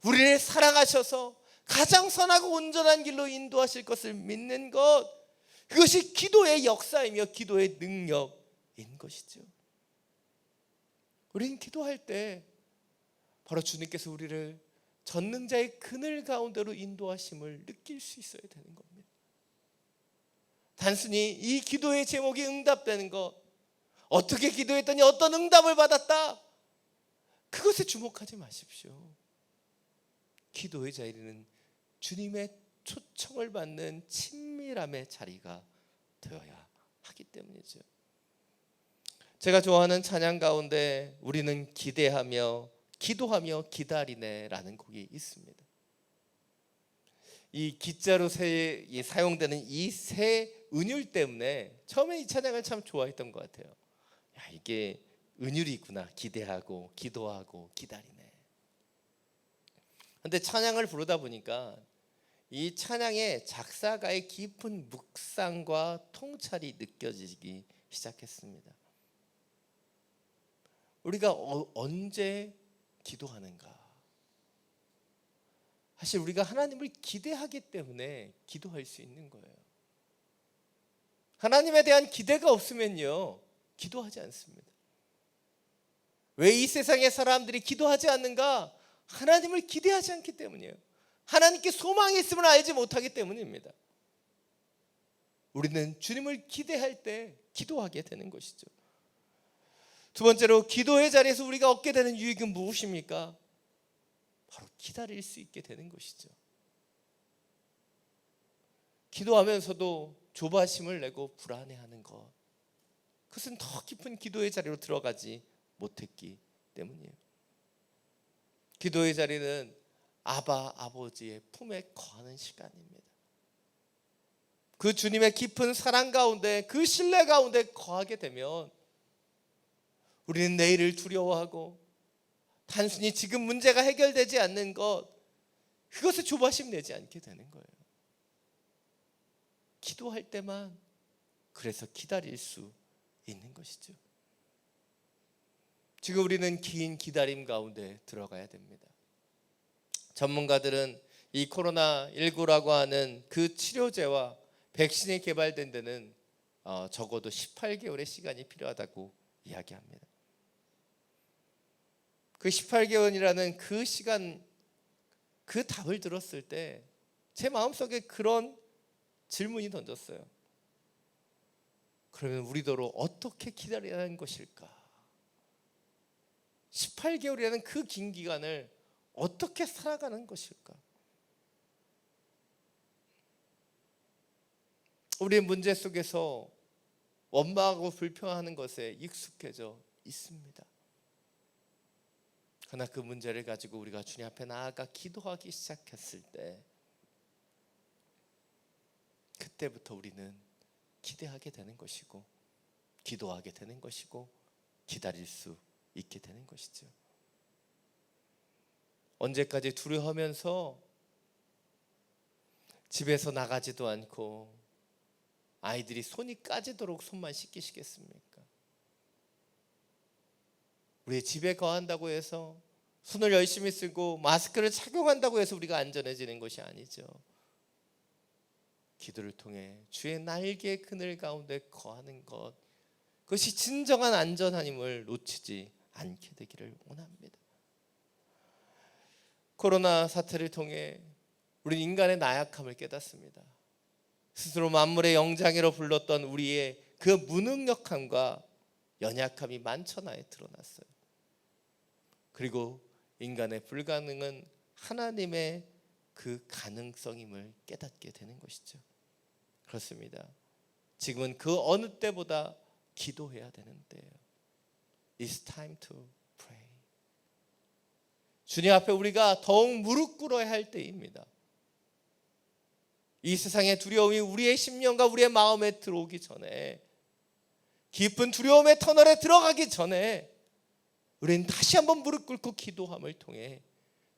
우리를 사랑하셔서 가장 선하고 온전한 길로 인도하실 것을 믿는 것, 그것이 기도의 역사이며 기도의 능력인 것이죠. 우리는 기도할 때 바로 주님께서 우리를 전능자의 그늘 가운데로 인도하심을 느낄 수 있어야 되는 겁니다. 단순히 이 기도의 제목이 응답되는 것, 어떻게 기도했더니 어떤 응답을 받았다, 그것에 주목하지 마십시오. 기도의 자리는 주님의 초청을 받는 친밀함의 자리가 되어야 하기 때문이죠. 제가 좋아하는 찬양 가운데 우리는 기대하며 기도하며 기다리네라는 곡이 있습니다. 이 기자로 사용되는 이 세 은율 때문에 처음에 이 찬양을 참 좋아했던 것 같아요. 야, 이게 은율이 있구나. 기대하고 기도하고 기다리네. 근데 찬양을 부르다 보니까 이 찬양의 작사가의 깊은 묵상과 통찰이 느껴지기 시작했습니다. 우리가 언제 기도하는가? 사실 우리가 하나님을 기대하기 때문에 기도할 수 있는 거예요. 하나님에 대한 기대가 없으면요, 기도하지 않습니다. 왜 이 세상의 사람들이 기도하지 않는가? 하나님을 기대하지 않기 때문이에요. 하나님께 소망이 있음을 알지 못하기 때문입니다. 우리는 주님을 기대할 때 기도하게 되는 것이죠. 두 번째로 기도의 자리에서 우리가 얻게 되는 유익은 무엇입니까? 바로 기다릴 수 있게 되는 것이죠. 기도하면서도 조바심을 내고 불안해하는 것, 그것은 더 깊은 기도의 자리로 들어가지 못했기 때문이에요. 기도의 자리는 아버지의 품에 거하는 시간입니다. 그 주님의 깊은 사랑 가운데, 그 신뢰 가운데 거하게 되면 우리는 내일을 두려워하고 단순히 지금 문제가 해결되지 않는 것, 그것에 조바심 내지 않게 되는 거예요. 기도할 때만 그래서 기다릴 수 있는 것이죠. 지금 우리는 긴 기다림 가운데 들어가야 됩니다. 전문가들은 이 코로나19라고 하는 그 치료제와 백신이 개발된 데는 적어도 18개월의 시간이 필요하다고 이야기합니다. 그 18개월이라는 그 시간, 그 답을 들었을 때 제 마음속에 그런 질문이 던졌어요. 그러면 우리더러 어떻게 기다려야 하는 것일까? 18개월이라는 그 긴 기간을 어떻게 살아가는 것일까? 우리의 문제 속에서 원망하고 불평하는 것에 익숙해져 있습니다. 그러나 그 문제를 가지고 우리가 주님 앞에 나아가 기도하기 시작했을 때 그때부터 우리는 기대하게 되는 것이고 기도하게 되는 것이고 기다릴 수 있게 되는 것이죠. 언제까지 두려워하면서 집에서 나가지도 않고 아이들이 손이 까지도록 손만 씻기시겠습니까? 우리 집에 거한다고 해서 손을 열심히 쓰고 마스크를 착용한다고 해서 우리가 안전해지는 것이 아니죠. 기도를 통해 주의 날개 그늘 가운데 거하는 것, 그것이 진정한 안전함을 놓치지 않게 되기를 원합니다. 코로나 사태를 통해 우리는 인간의 나약함을 깨닫습니다. 스스로 만물의 영장이로 불렀던 우리의 그 무능력함과 연약함이 만천하에 드러났어요. 그리고 인간의 불가능은 하나님의 그 가능성임을 깨닫게 되는 것이죠. 그렇습니다. 지금은 그 어느 때보다 기도해야 되는 때예요. It's time to pray. 주님 앞에 우리가 더욱 무릎 꿇어야 할 때입니다. 이 세상의 두려움이 우리의 심령과 우리의 마음에 들어오기 전에, 깊은 두려움의 터널에 들어가기 전에 우리는 다시 한번 무릎 꿇고 기도함을 통해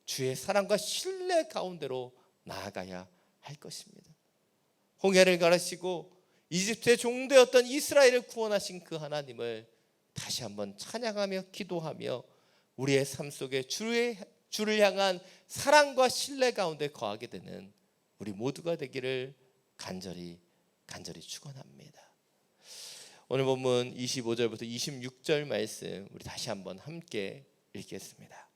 주의 사랑과 신뢰 가운데로 나아가야 할 것입니다. 홍해를 가르시고 이집트의 종되었던 이스라엘을 구원하신 그 하나님을 다시 한번 찬양하며 기도하며 우리의 삶 속에 주를 향한 사랑과 신뢰 가운데 거하게 되는 우리 모두가 되기를 간절히 축원합니다. 오늘 본문 25절부터 26절 말씀 우리 다시 한번 함께 읽겠습니다.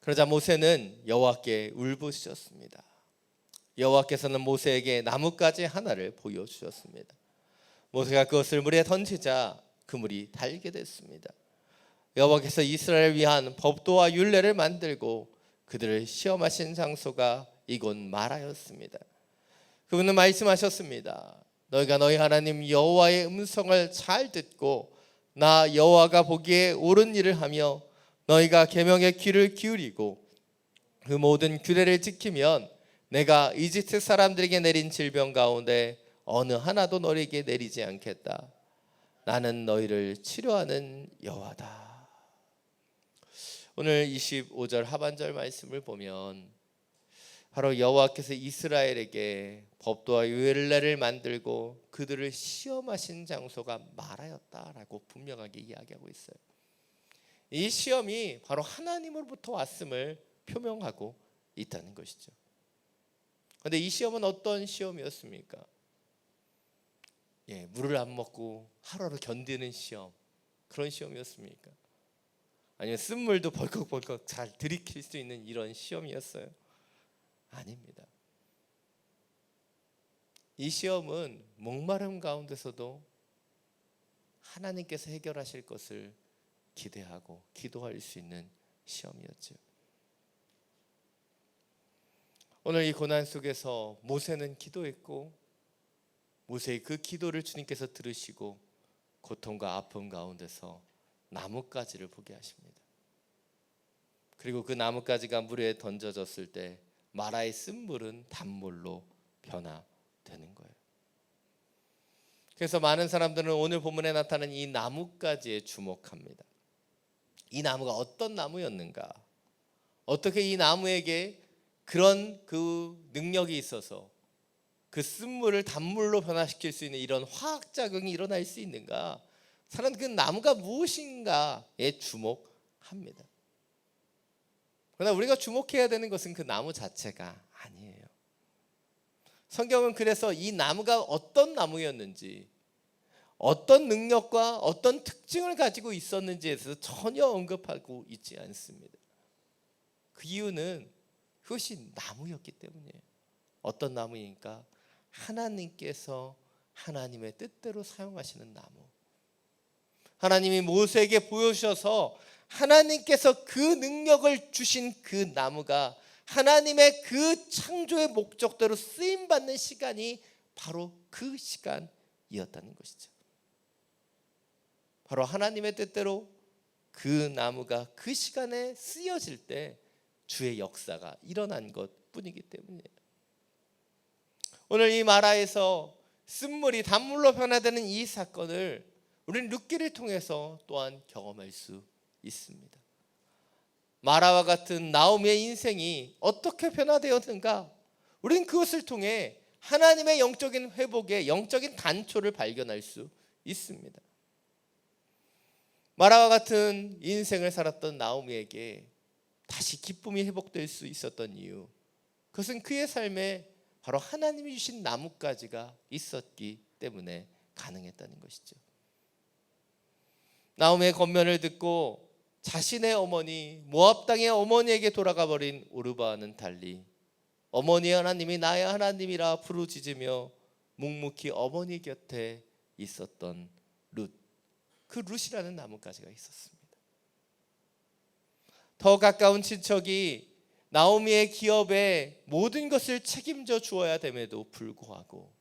그러자 모세는 여호와께 울부짖었습니다. 여호와께서는 모세에게 나뭇가지 하나를 보여주셨습니다. 모세가 그것을 물에 던지자 그 물이 달게 됐습니다. 여호와께서 이스라엘을 위한 법도와 율례를 만들고 그들을 시험하신 장소가 이곳 마라였습니다. 그분은 말씀하셨습니다. 너희가 너희 하나님 여호와의 음성을 잘 듣고 나 여호와가 보기에 옳은 일을 하며 너희가 계명에 귀를 기울이고 그 모든 규례를 지키면 내가 이집트 사람들에게 내린 질병 가운데 어느 하나도 너희에게 내리지 않겠다. 나는 너희를 치료하는 여호와다. 오늘 25절 하반절 말씀을 보면 바로 여호와께서 이스라엘에게 법도와 율례를 만들고 그들을 시험하신 장소가 마라였다라고 분명하게 이야기하고 있어요. 이 시험이 바로 하나님으로부터 왔음을 표명하고 있다는 것이죠. 그런데 이 시험은 어떤 시험이었습니까? 물을 안 먹고 하루를 견디는 시험, 그런 시험이었습니까? 아니면 쓴물도 벌컥벌컥 잘 들이킬 수 있는 이런 시험이었어요? 아닙니다. 이 시험은 목마름 가운데서도 하나님께서 해결하실 것을 기대하고 기도할 수 있는 시험이었죠. 오늘 이 고난 속에서 모세는 기도했고 모세의 그 기도를 주님께서 들으시고 고통과 아픔 가운데서 나뭇가지를 보게 하십니다. 그리고 그 나뭇가지가 물에 던져졌을 때 마라의 쓴물은 단물로 변화되는 거예요. 그래서 많은 사람들은 오늘 본문에 나타난 이 나뭇가지에 주목합니다. 이 나무가 어떤 나무였는가? 어떻게 이 나무에게 그런 그 능력이 있어서 그 쓴물을 단물로 변화시킬 수 있는 이런 화학작용이 일어날 수 있는가? 사람은 그 나무가 무엇인가에 주목합니다. 그러나 우리가 주목해야 되는 것은 그 나무 자체가 아니에요. 성경은 그래서 이 나무가 어떤 나무였는지, 어떤 능력과 어떤 특징을 가지고 있었는지에 대해서 전혀 언급하고 있지 않습니다. 그 이유는 그것이 나무였기 때문이에요. 어떤 나무입니까? 하나님께서 하나님의 뜻대로 사용하시는 나무. 하나님이 모세에게 보여주셔서 하나님께서 그 능력을 주신 그 나무가 하나님의 그 창조의 목적대로 쓰임받는 시간이 바로 그 시간이었던 나무가이었다는 것이죠. 바로 하나님의 뜻대로 그 나무가 그 시간에 쓰여질 때 주의 역사가 일어난 것뿐이기 때문이에요. 오늘 이 마라에서 쓴물이 단물로 변화되는 이 사건을 우리는 룻기를 통해서 또한 경험할 수 있습니다. 마라와 같은 나오미의 인생이 어떻게 변화되었는가? 우리는 그것을 통해 하나님의 영적인 회복의 영적인 단초를 발견할 수 있습니다. 마라와 같은 인생을 살았던 나오미에게 다시 기쁨이 회복될 수 있었던 이유, 그것은 그의 삶에 바로 하나님이 주신 나뭇가지가 있었기 때문에 가능했다는 것이죠. 나오미의 권면을 듣고 자신의 어머니 모압 땅의 어머니에게 돌아가 버린 오르바와는 달리 어머니 하나님이 나의 하나님이라 부르짖으며 묵묵히 어머니 곁에 있었던 룻, 그 룻이라는 나뭇가지가 있었습니다. 더 가까운 친척이 나오미의 기업에 모든 것을 책임져 주어야 됨에도 불구하고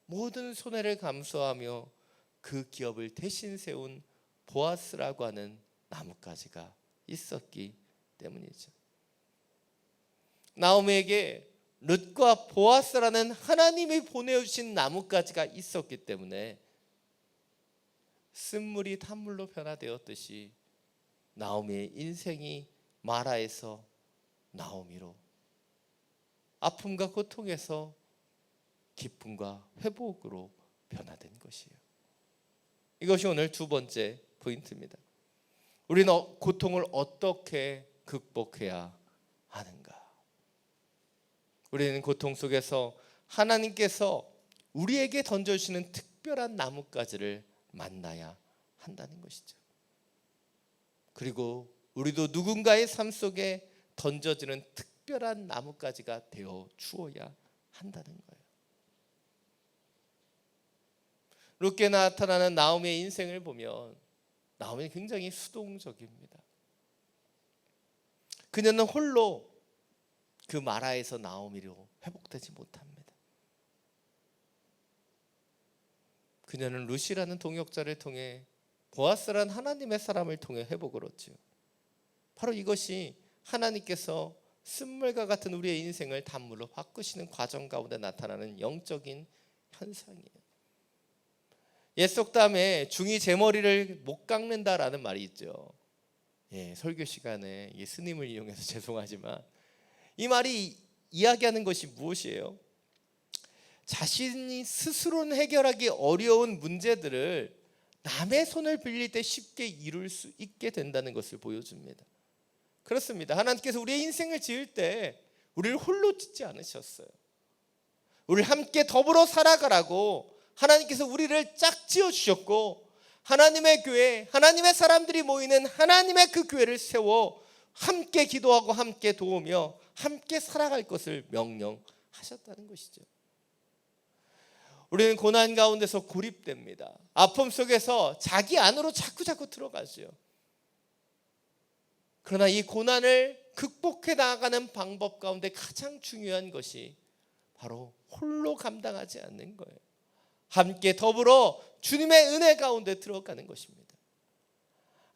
모든 손해를 감수하며 그 기업을 대신 세운 보아스라고 하는 나뭇가지가 있었기 때문이죠. 나오미에게 룻과 보아스라는 하나님이 보내주신 나뭇가지가 있었기 때문에 쓴물이 단물로 변화되었듯이 나오미의 인생이 마라에서 나오미로, 아픔과 고통에서 기쁨과 회복으로 변화된 것이에요. 이것이 오늘 두 번째 포인트입니다. 우리는 고통을 어떻게 극복해야 하는가? 우리는 고통 속에서 하나님께서 우리에게 던져주시는 특별한 나뭇가지를 만나야 한다는 것이죠. 그리고 우리도 누군가의 삶 속에 던져지는 특별한 나뭇가지가 되어 주어야 한다는 거예요. 룻기에 나타나는 나오미의 인생을 보면 나오미는 굉장히 수동적입니다. 그녀는 홀로 그 마라에서 나오미로 회복되지 못합니다. 그녀는 룻이라는 동역자를 통해 보아스라는 하나님의 사람을 통해 회복을 얻죠. 바로 이것이 하나님께서 쓴물과 같은 우리의 인생을 단물로 바꾸시는 과정 가운데 나타나는 영적인 현상이에요. 옛 속담에 중이 제 머리를 못 깎는다라는 말이 있죠. 설교 시간에 스님을 이용해서 죄송하지만 이 말이 이야기하는 것이 무엇이에요? 자신이 스스로는 해결하기 어려운 문제들을 남의 손을 빌릴 때 쉽게 이룰 수 있게 된다는 것을 보여줍니다. 그렇습니다. 하나님께서 우리의 인생을 지을 때 우리를 홀로 짓지 않으셨어요. 우리를 함께 더불어 살아가라고 하나님께서 우리를 짝지어 주셨고, 하나님의 교회, 하나님의 사람들이 모이는 하나님의 그 교회를 세워 함께 기도하고 함께 도우며 함께 살아갈 것을 명령하셨다는 것이죠. 우리는 고난 가운데서 고립됩니다. 아픔 속에서 자기 안으로 자꾸 들어가죠. 그러나 이 고난을 극복해 나가는 방법 가운데 가장 중요한 것이 바로 홀로 감당하지 않는 거예요. 함께 더불어 주님의 은혜 가운데 들어가는 것입니다.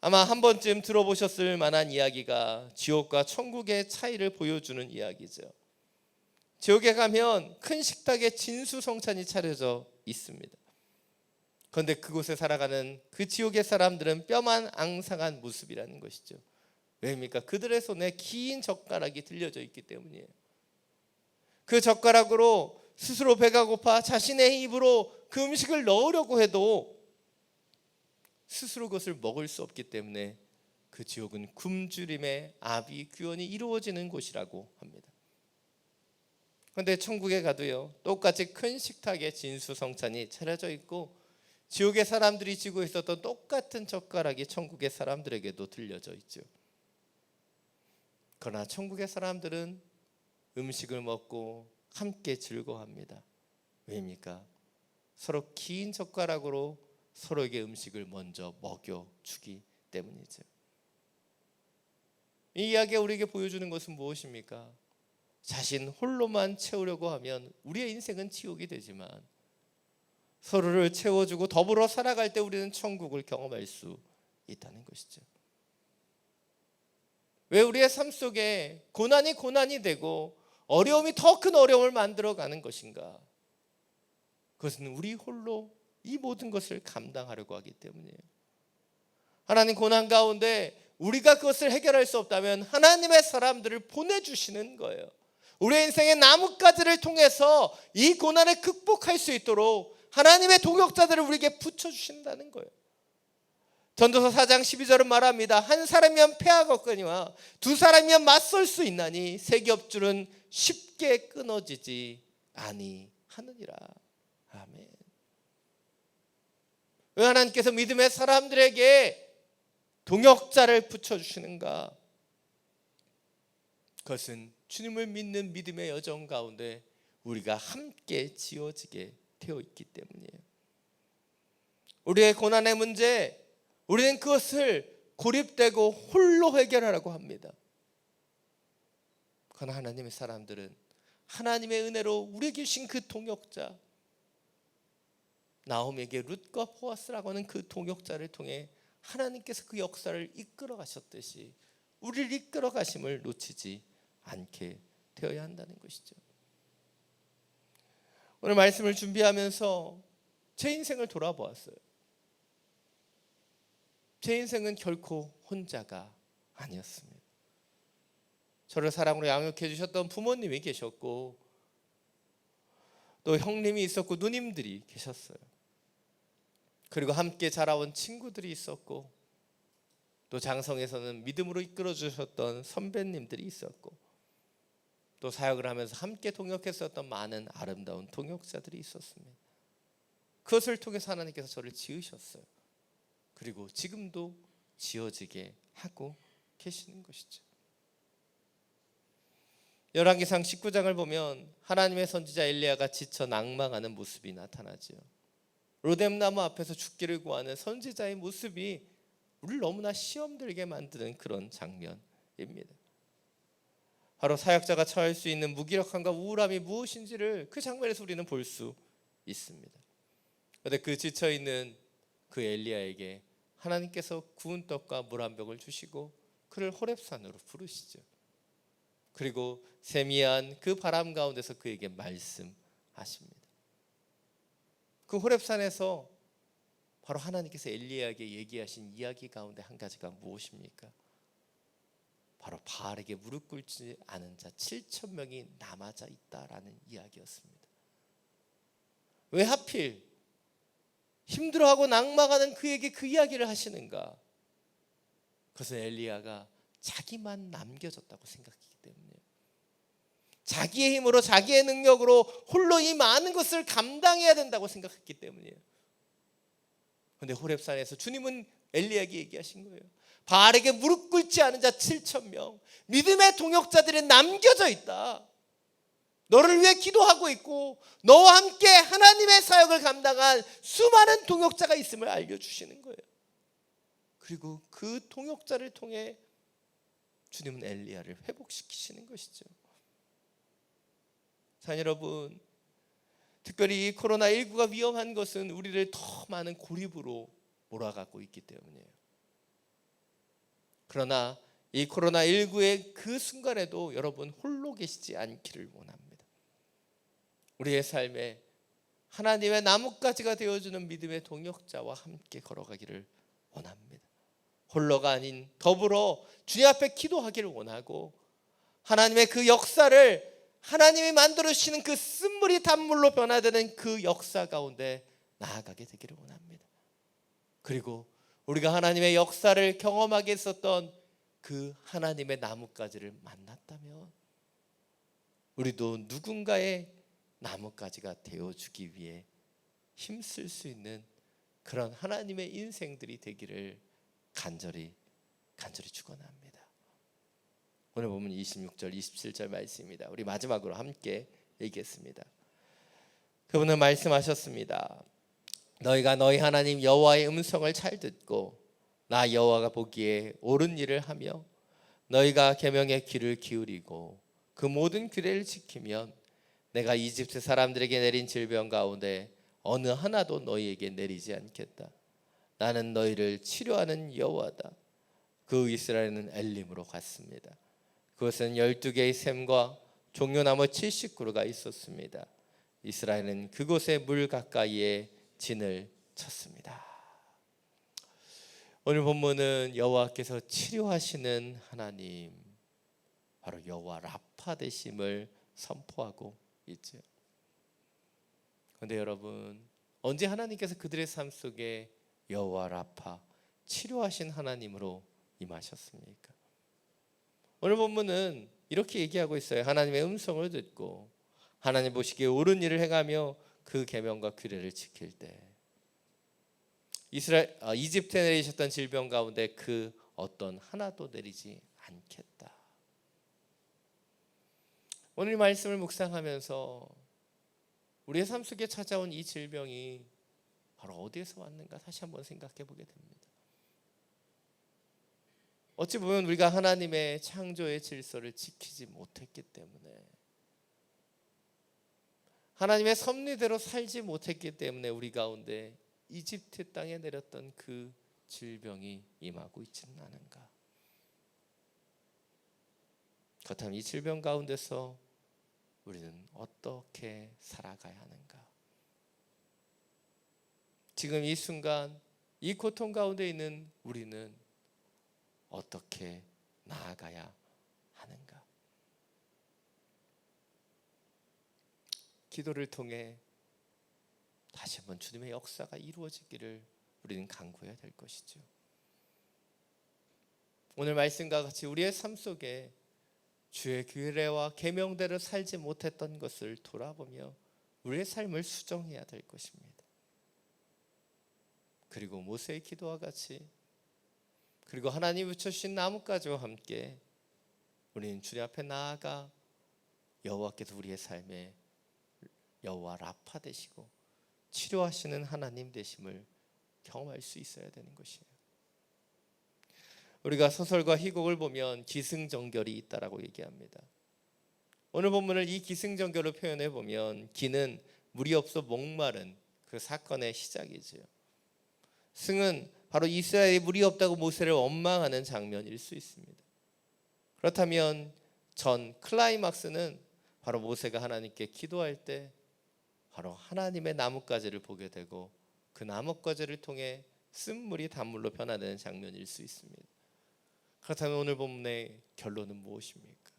아마 한 번쯤 들어보셨을 만한 이야기가 지옥과 천국의 차이를 보여주는 이야기죠. 지옥에 가면 큰 식탁에 진수성찬이 차려져 있습니다. 그런데 그곳에 살아가는 그 지옥의 사람들은 뼈만 앙상한 모습이라는 것이죠. 왜입니까? 그들의 손에 긴 젓가락이 들려져 있기 때문이에요. 그 젓가락으로 스스로 배가 고파 자신의 입으로 그 음식을 넣으려고 해도 스스로 그것을 먹을 수 없기 때문에 그 지옥은 굶주림의 아비 규언이 이루어지는 곳이라고 합니다. 그런데 천국에 가도요, 똑같이 큰 식탁에 진수성찬이 차려져 있고 지옥의 사람들이 지고 있었던 똑같은 젓가락이 천국의 사람들에게도 들려져 있죠. 그러나 천국의 사람들은 음식을 먹고 함께 즐거워합니다. 왜입니까? 서로 긴 젓가락으로 서로에게 음식을 먼저 먹여주기 때문이죠. 이 이야기가 우리에게 보여주는 것은 무엇입니까? 자신 홀로만 채우려고 하면 우리의 인생은 지옥이 되지만 서로를 채워주고 더불어 살아갈 때 우리는 천국을 경험할 수 있다는 것이죠. 왜 우리의 삶 속에 고난이 되고 어려움이 더 큰 어려움을 만들어가는 것인가? 그것은 우리 홀로 이 모든 것을 감당하려고 하기 때문이에요. 하나님 고난 가운데 우리가 그것을 해결할 수 없다면 하나님의 사람들을 보내주시는 거예요. 우리의 인생의 나뭇가지를 통해서 이 고난을 극복할 수 있도록 하나님의 동역자들을 우리에게 붙여주신다는 거예요. 전도서 4장 12절은 말합니다. 한 사람이면 패하겠거니와 두 사람이면 맞설 수 있나니 세 겹줄은 쉽게 끊어지지 아니하느니라. 아멘. 왜 하나님께서 믿음의 사람들에게 동역자를 붙여주시는가? 그것은 주님을 믿는 믿음의 여정 가운데 우리가 함께 지어지게 되어 있기 때문이에요. 우리의 고난의 문제, 우리는 그것을 고립되고 홀로 해결하라고 합니다. 그러나 하나님의 사람들은 하나님의 은혜로 우리에게 주신 그 동역자, 나홈에게 룻과 보아스라고 하는 그 동역자를 통해 하나님께서 그 역사를 이끌어 가셨듯이 우리를 이끌어 가심을 놓치지 않게 되어야 한다는 것이죠. 오늘 말씀을 준비하면서 제 인생을 돌아보았어요. 제 인생은 결코 혼자가 아니었습니다. 저를 사랑으로 양육해 주셨던 부모님이 계셨고 또 형님이 있었고 누님들이 계셨어요. 그리고 함께 자라온 친구들이 있었고 또 장성에서는 믿음으로 이끌어 주셨던 선배님들이 있었고 또 사역을 하면서 함께 동역했었던 많은 아름다운 동역자들이 있었습니다. 그것을 통해서 하나님께서 저를 지으셨어요. 그리고 지금도 지어지게 하고 계시는 것이죠. 열왕기상 19장을 보면 하나님의 선지자 엘리야가 지쳐 낭망하는 모습이 나타나죠. 로뎀나무 앞에서 죽기를 구하는 선지자의 모습이 우리를 너무나 시험들게 만드는 그런 장면입니다. 바로 사역자가 처할 수 있는 무기력함과 우울함이 무엇인지를 그 장면에서 우리는 볼 수 있습니다. 그런데 그 지쳐있는 그 엘리야에게 하나님께서 구운 떡과 물 한 병을 주시고 그를 호렙산으로 부르시죠. 그리고 세미한 그 바람 가운데서 그에게 말씀하십니다. 그 호렙산에서 바로 하나님께서 엘리야에게 얘기하신 이야기 가운데 한 가지가 무엇입니까? 바로 바알에게 무릎 꿇지 않은 자 7,000명이 남아져 있다라는 이야기였습니다. 왜 하필 힘들어하고 낭망하는 그에게 그 이야기를 하시는가? 그것은 엘리야가 자기만 남겨졌다고 생각했기 때문이에요. 자기의 힘으로 자기의 능력으로 홀로 이 많은 것을 감당해야 된다고 생각했기 때문이에요. 그런데 호렙산에서 주님은 엘리야에게 얘기하신 거예요. 바알에게 무릎 꿇지 않은 자 7,000명, 믿음의 동역자들이 남겨져 있다. 너를 위해 기도하고 있고 너와 함께 하나님의 사역을 감당한 수많은 동역자가 있음을 알려주시는 거예요. 그리고 그 동역자를 통해 주님은 엘리야를 회복시키시는 것이죠. 자, 여러분, 특별히 이 코로나19가 위험한 것은 우리를 더 많은 고립으로 몰아가고 있기 때문이에요. 그러나 이 코로나19의 그 순간에도 여러분 홀로 계시지 않기를 원합니다. 우리의 삶에 하나님의 나뭇가지가 되어주는 믿음의 동역자와 함께 걸어가기를 원합니다. 홀로가 아닌 더불어 주님 앞에 기도하기를 원하고 하나님의 그 역사를 하나님이 만들어주시는 그 쓴물이 단물로 변화되는 그 역사 가운데 나아가게 되기를 원합니다. 그리고 우리가 하나님의 역사를 경험하게 했었던 그 하나님의 나뭇가지를 만났다면 우리도 누군가의 나뭇가지가 되어주기 위해 힘쓸 수 있는 그런 하나님의 인생들이 되기를 간절히 축원합니다. 오늘 보면 26절 27절 말씀입니다. 우리 마지막으로 함께 얘기했습니다. 그분은 말씀하셨습니다. 너희가 너희 하나님 여호와의 음성을 잘 듣고 나 여호와가 보기에 옳은 일을 하며 너희가 계명에 귀를 기울이고 그 모든 규례를 지키면 내가 이집트 사람들에게 내린 질병 가운데 어느 하나도 너희에게 내리지 않겠다. 나는 너희를 치료하는 여호와다. 그 이스라엘은 엘림으로 갔습니다. 그것은 12개의 샘과 종려나무 70그루가 있었습니다. 이스라엘은 그곳의 물 가까이에 진을 쳤습니다. 오늘 본문은 여호와께서 치료하시는 하나님, 바로 여호와 라파 되심을 선포하고 있죠. 그런데 여러분, 언제 하나님께서 그들의 삶 속에 여호와 라파, 치료하신 하나님으로 임하셨습니까? 오늘 본문은 이렇게 얘기하고 있어요. 하나님의 음성을 듣고 하나님 보시기에 옳은 일을 행하며 그 계명과 규례를 지킬 때 이집트에 내리셨던 질병 가운데 그 어떤 하나도 내리지 않겠다. 오늘 말씀을 묵상하면서 우리의 삶 속에 찾아온 이 질병이 바로 어디에서 왔는가 다시 한번 생각해 보게 됩니다. 어찌 보면 우리가 하나님의 창조의 질서를 지키지 못했기 때문에, 하나님의 섭리대로 살지 못했기 때문에 우리 가운데 이집트 땅에 내렸던 그 질병이 임하고 있지는 않은가. 그렇다면 이 질병 가운데서 우리는 어떻게 살아가야 하는가? 지금 이 순간 이 고통 가운데 있는 우리는 어떻게 나아가야 하는가? 기도를 통해 다시 한번 주님의 역사가 이루어지기를 우리는 간구해야 될 것이죠. 오늘 말씀과 같이 우리의 삶 속에 주의 규례와 계명대로 살지 못했던 것을 돌아보며 우리의 삶을 수정해야 될 것입니다. 그리고 모세의 기도와 같이, 그리고 하나님이 붙여주신 나뭇가지와 함께 우리는 주님 앞에 나아가 여호와께서 우리의 삶에 여호와 라파 되시고 치료하시는 하나님 되심을 경험할 수 있어야 되는 것이에요. 우리가 소설과 희곡을 보면 기승전결이 있다라고 얘기합니다. 오늘 본문을 이 기승전결로 표현해 보면 기는 물이 없어 목마른 그 사건의 시작이지요. 승은 바로 이스라엘에 물이 없다고 모세를 원망하는 장면일 수 있습니다. 그렇다면 전 클라이막스는 바로 모세가 하나님께 기도할 때 바로 하나님의 나뭇가지를 보게 되고 그 나뭇가지를 통해 쓴물이 단물로 변화되는 장면일 수 있습니다. 그렇다면 오늘 본문의 결론은 무엇입니까?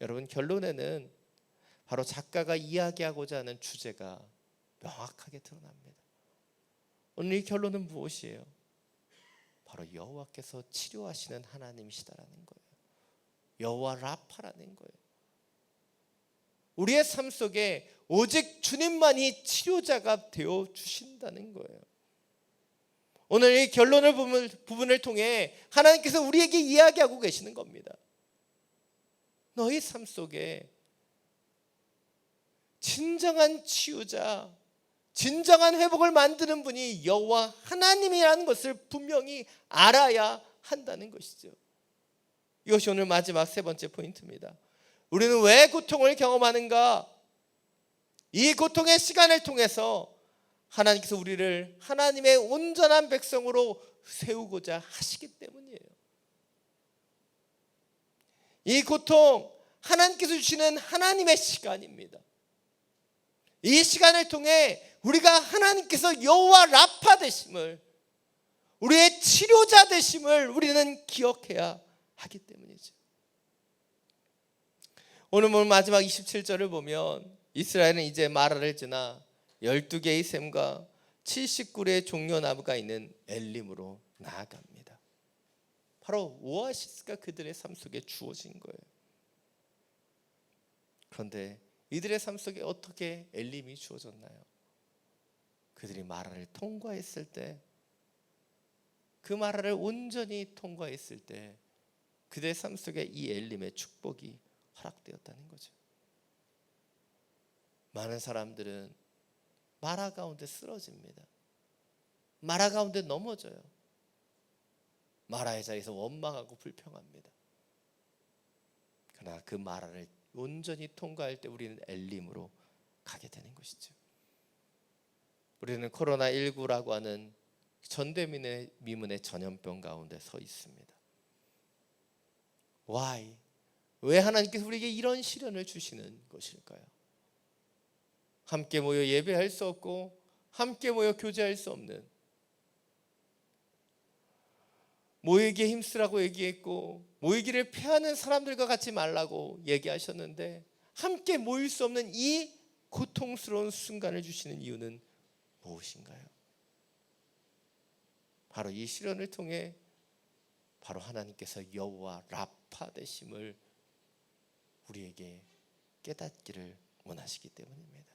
여러분, 결론에는 바로 작가가 이야기하고자 하는 주제가 명확하게 드러납니다. 오늘 이 결론은 무엇이에요? 바로 여호와께서 치료하시는 하나님이시다라는 거예요. 여호와 라파라는 거예요. 우리의 삶 속에 오직 주님만이 치료자가 되어 주신다는 거예요. 오늘 이 결론을 부분을 통해 하나님께서 우리에게 이야기하고 계시는 겁니다. 너희 삶 속에 진정한 치유자, 진정한 회복을 만드는 분이 여호와 하나님이라는 것을 분명히 알아야 한다는 것이죠. 이것이 오늘 마지막 세 번째 포인트입니다. 우리는 왜 고통을 경험하는가? 이 고통의 시간을 통해서 하나님께서 우리를 하나님의 온전한 백성으로 세우고자 하시기 때문이에요. 이 고통, 하나님께서 주시는 하나님의 시간입니다. 이 시간을 통해 우리가 하나님께서 여호와 라파 되심을, 우리의 치료자 되심을 우리는 기억해야 하기 때문이죠. 오늘 마지막 27절을 보면 이스라엘은 이제 마라를 지나 12개의 샘과 70그루의 종려나무가 있는 엘림으로 나아갑니다. 바로 오아시스가 그들의 삶 속에 주어진 거예요. 그런데 이들의 삶 속에 어떻게 엘림이 주어졌나요? 그들이 마라를 통과했을 때, 그 마라를 온전히 통과했을 때 그들의 삶 속에 이 엘림의 축복이 허락되었다는 거죠. 많은 사람들은 마라 가운데 쓰러집니다. 마라 가운데 넘어져요. 마라의 자리에서 원망하고 불평합니다. 그러나 그 마라를 온전히 통과할 때 우리는 엘림으로 가게 되는 것이죠. 우리는 코로나19라고 하는 전대미문의 전염병 가운데 서 있습니다. Why? 왜 하나님께서 우리에게 이런 시련을 주시는 것일까요? 함께 모여 예배할 수 없고 함께 모여 교제할 수 없는, 모이기에 힘쓰라고 얘기했고 모이기를 피하는 사람들과 같이 말라고 얘기하셨는데 함께 모일 수 없는 이 고통스러운 순간을 주시는 이유는 무엇인가요? 바로 이 시련을 통해 바로 하나님께서 여호와 라파 되심을 우리에게 깨닫기를 원하시기 때문입니다.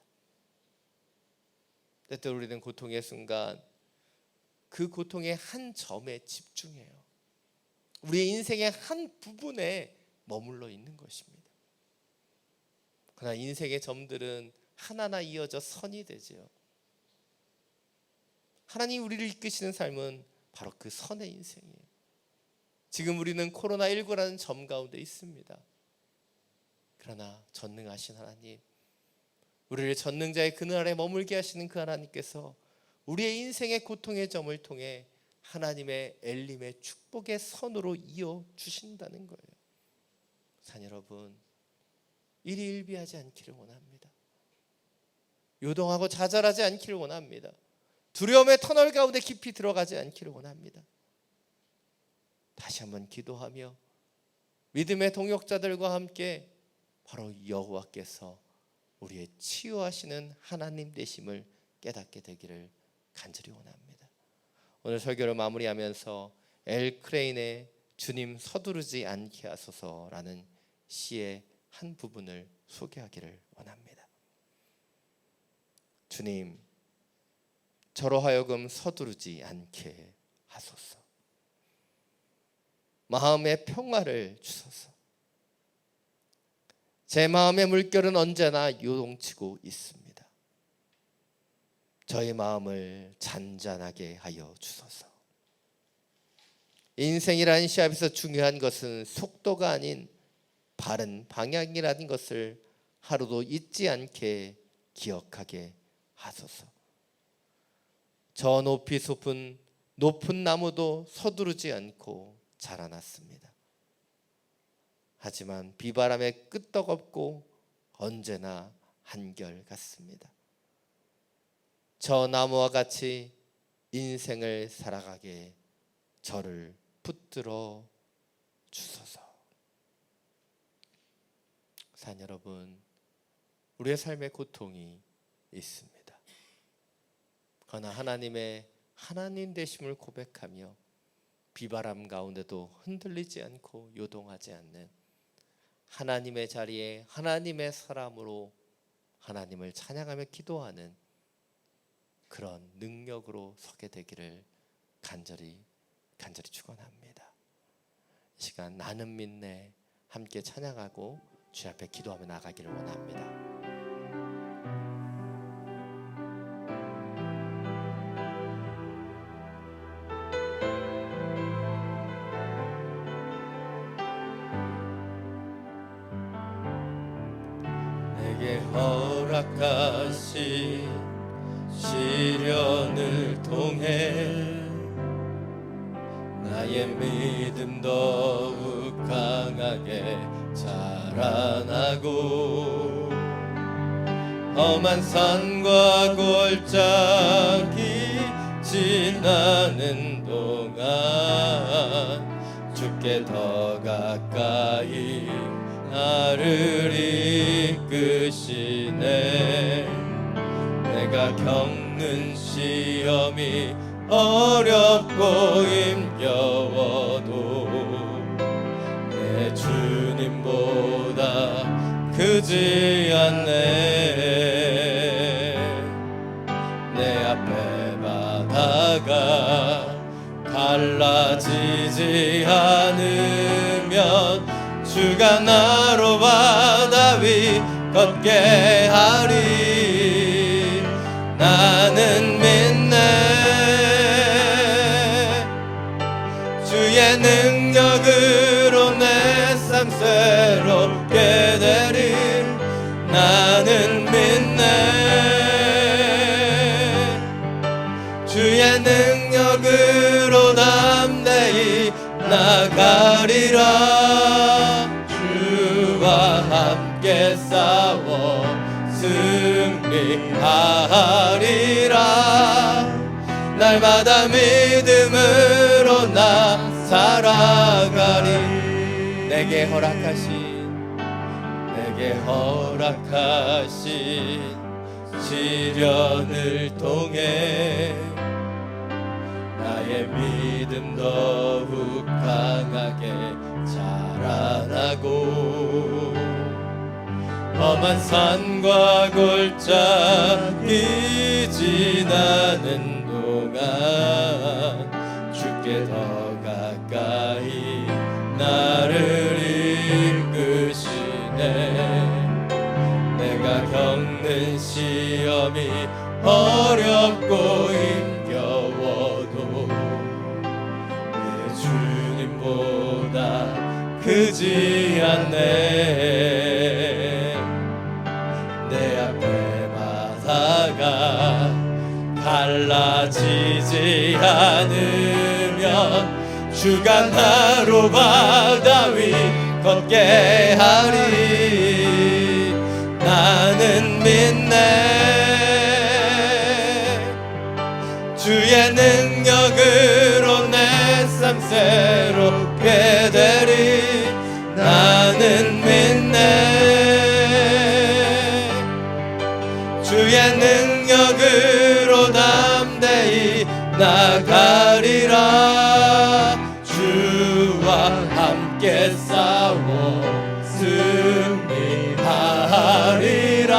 때때로 우리는 고통의 순간 그 고통의 한 점에 집중해요. 우리의 인생의 한 부분에 머물러 있는 것입니다. 그러나 인생의 점들은 하나하나 이어져 선이 되죠. 하나님 우리를 이끄시는 삶은 바로 그 선의 인생이에요. 지금 우리는 코로나19라는 점 가운데 있습니다. 그러나 전능하신 하나님, 우리를 전능자의 그늘 아래 머물게 하시는 그 하나님께서 우리의 인생의 고통의 점을 통해 하나님의 엘림의 축복의 선으로 이어 주신다는 거예요. 산 여러분, 일희일비하지 않기를 원합니다. 요동하고 좌절하지 않기를 원합니다. 두려움의 터널 가운데 깊이 들어가지 않기를 원합니다. 다시 한번 기도하며 믿음의 동역자들과 함께 바로 여호와께서 우리의 치유하시는 하나님 되심을 깨닫게 되기를 간절히 원합니다. 오늘 설교를 마무리하면서 엘 크레인의 주님 서두르지 않게 하소서라는 시의 한 부분을 소개하기를 원합니다. 주님, 저로 하여금 서두르지 않게 하소서. 마음의 평화를 주소서. 제 마음의 물결은 언제나 요동치고 있습니다. 저의 마음을 잔잔하게 하여 주소서. 인생이라는 시합에서 중요한 것은 속도가 아닌 바른 방향이라는 것을 하루도 잊지 않게 기억하게 하소서. 저 높이 솟은 높은 나무도 서두르지 않고 자라났습니다. 하지만 비바람에 끄떡없고 언제나 한결같습니다. 저 나무와 같이 인생을 살아가게 저를 붙들어 주소서. 산 여러분, 우리의 삶에 고통이 있습니다. 그러나 하나님의 하나님 되심을 고백하며 비바람 가운데도 흔들리지 않고 요동하지 않는 하나님의 자리에 하나님의 사람으로 하나님을 찬양하며 기도하는 그런 능력으로 서게 되기를 간절히 축원합니다. 이 시간 나는 믿네 함께 찬양하고 주 앞에 기도하며 나가기를 원합니다. 내게 허락하신 시련을 통해 나의 믿음 더욱 강하게 자라나고 험한 산과 골짜기 지나는 동안 주께 더 가까이 나를 이끄시네. 내가 겪는 시험이 어렵고 힘겨워도 내 주님보다 크지 않네. 내 앞에 바다가 갈라지지 않으면 주가 나로 바다 위 걷게 하리. 나는 믿네. 주의 능력으로 내 삶 새롭게 되리. 나는 믿네. 주와 함께 싸워 승리하리라. 날마다 믿음으로 나 살아가리. 내게 허락하신 시련을 통해 나의 믿음 더욱 강하게 자라나고 험한 산과 골짜기 지나는 동안 주께 더 가까이 나를 이끄시네. 내가 겪는 시험이 어렵고 힘겨워도 내 주님보다 크지 않네. 내 앞에 바다가 갈라지지 않으면 주가 나로 바다 위 걷게 하리. 나는 믿네. 주의 능력으로 내 삶 새롭게 되리. 나는 믿네. 주의 능력으로 담대히 나가리라. 주와 함께 싸워 승리하리라.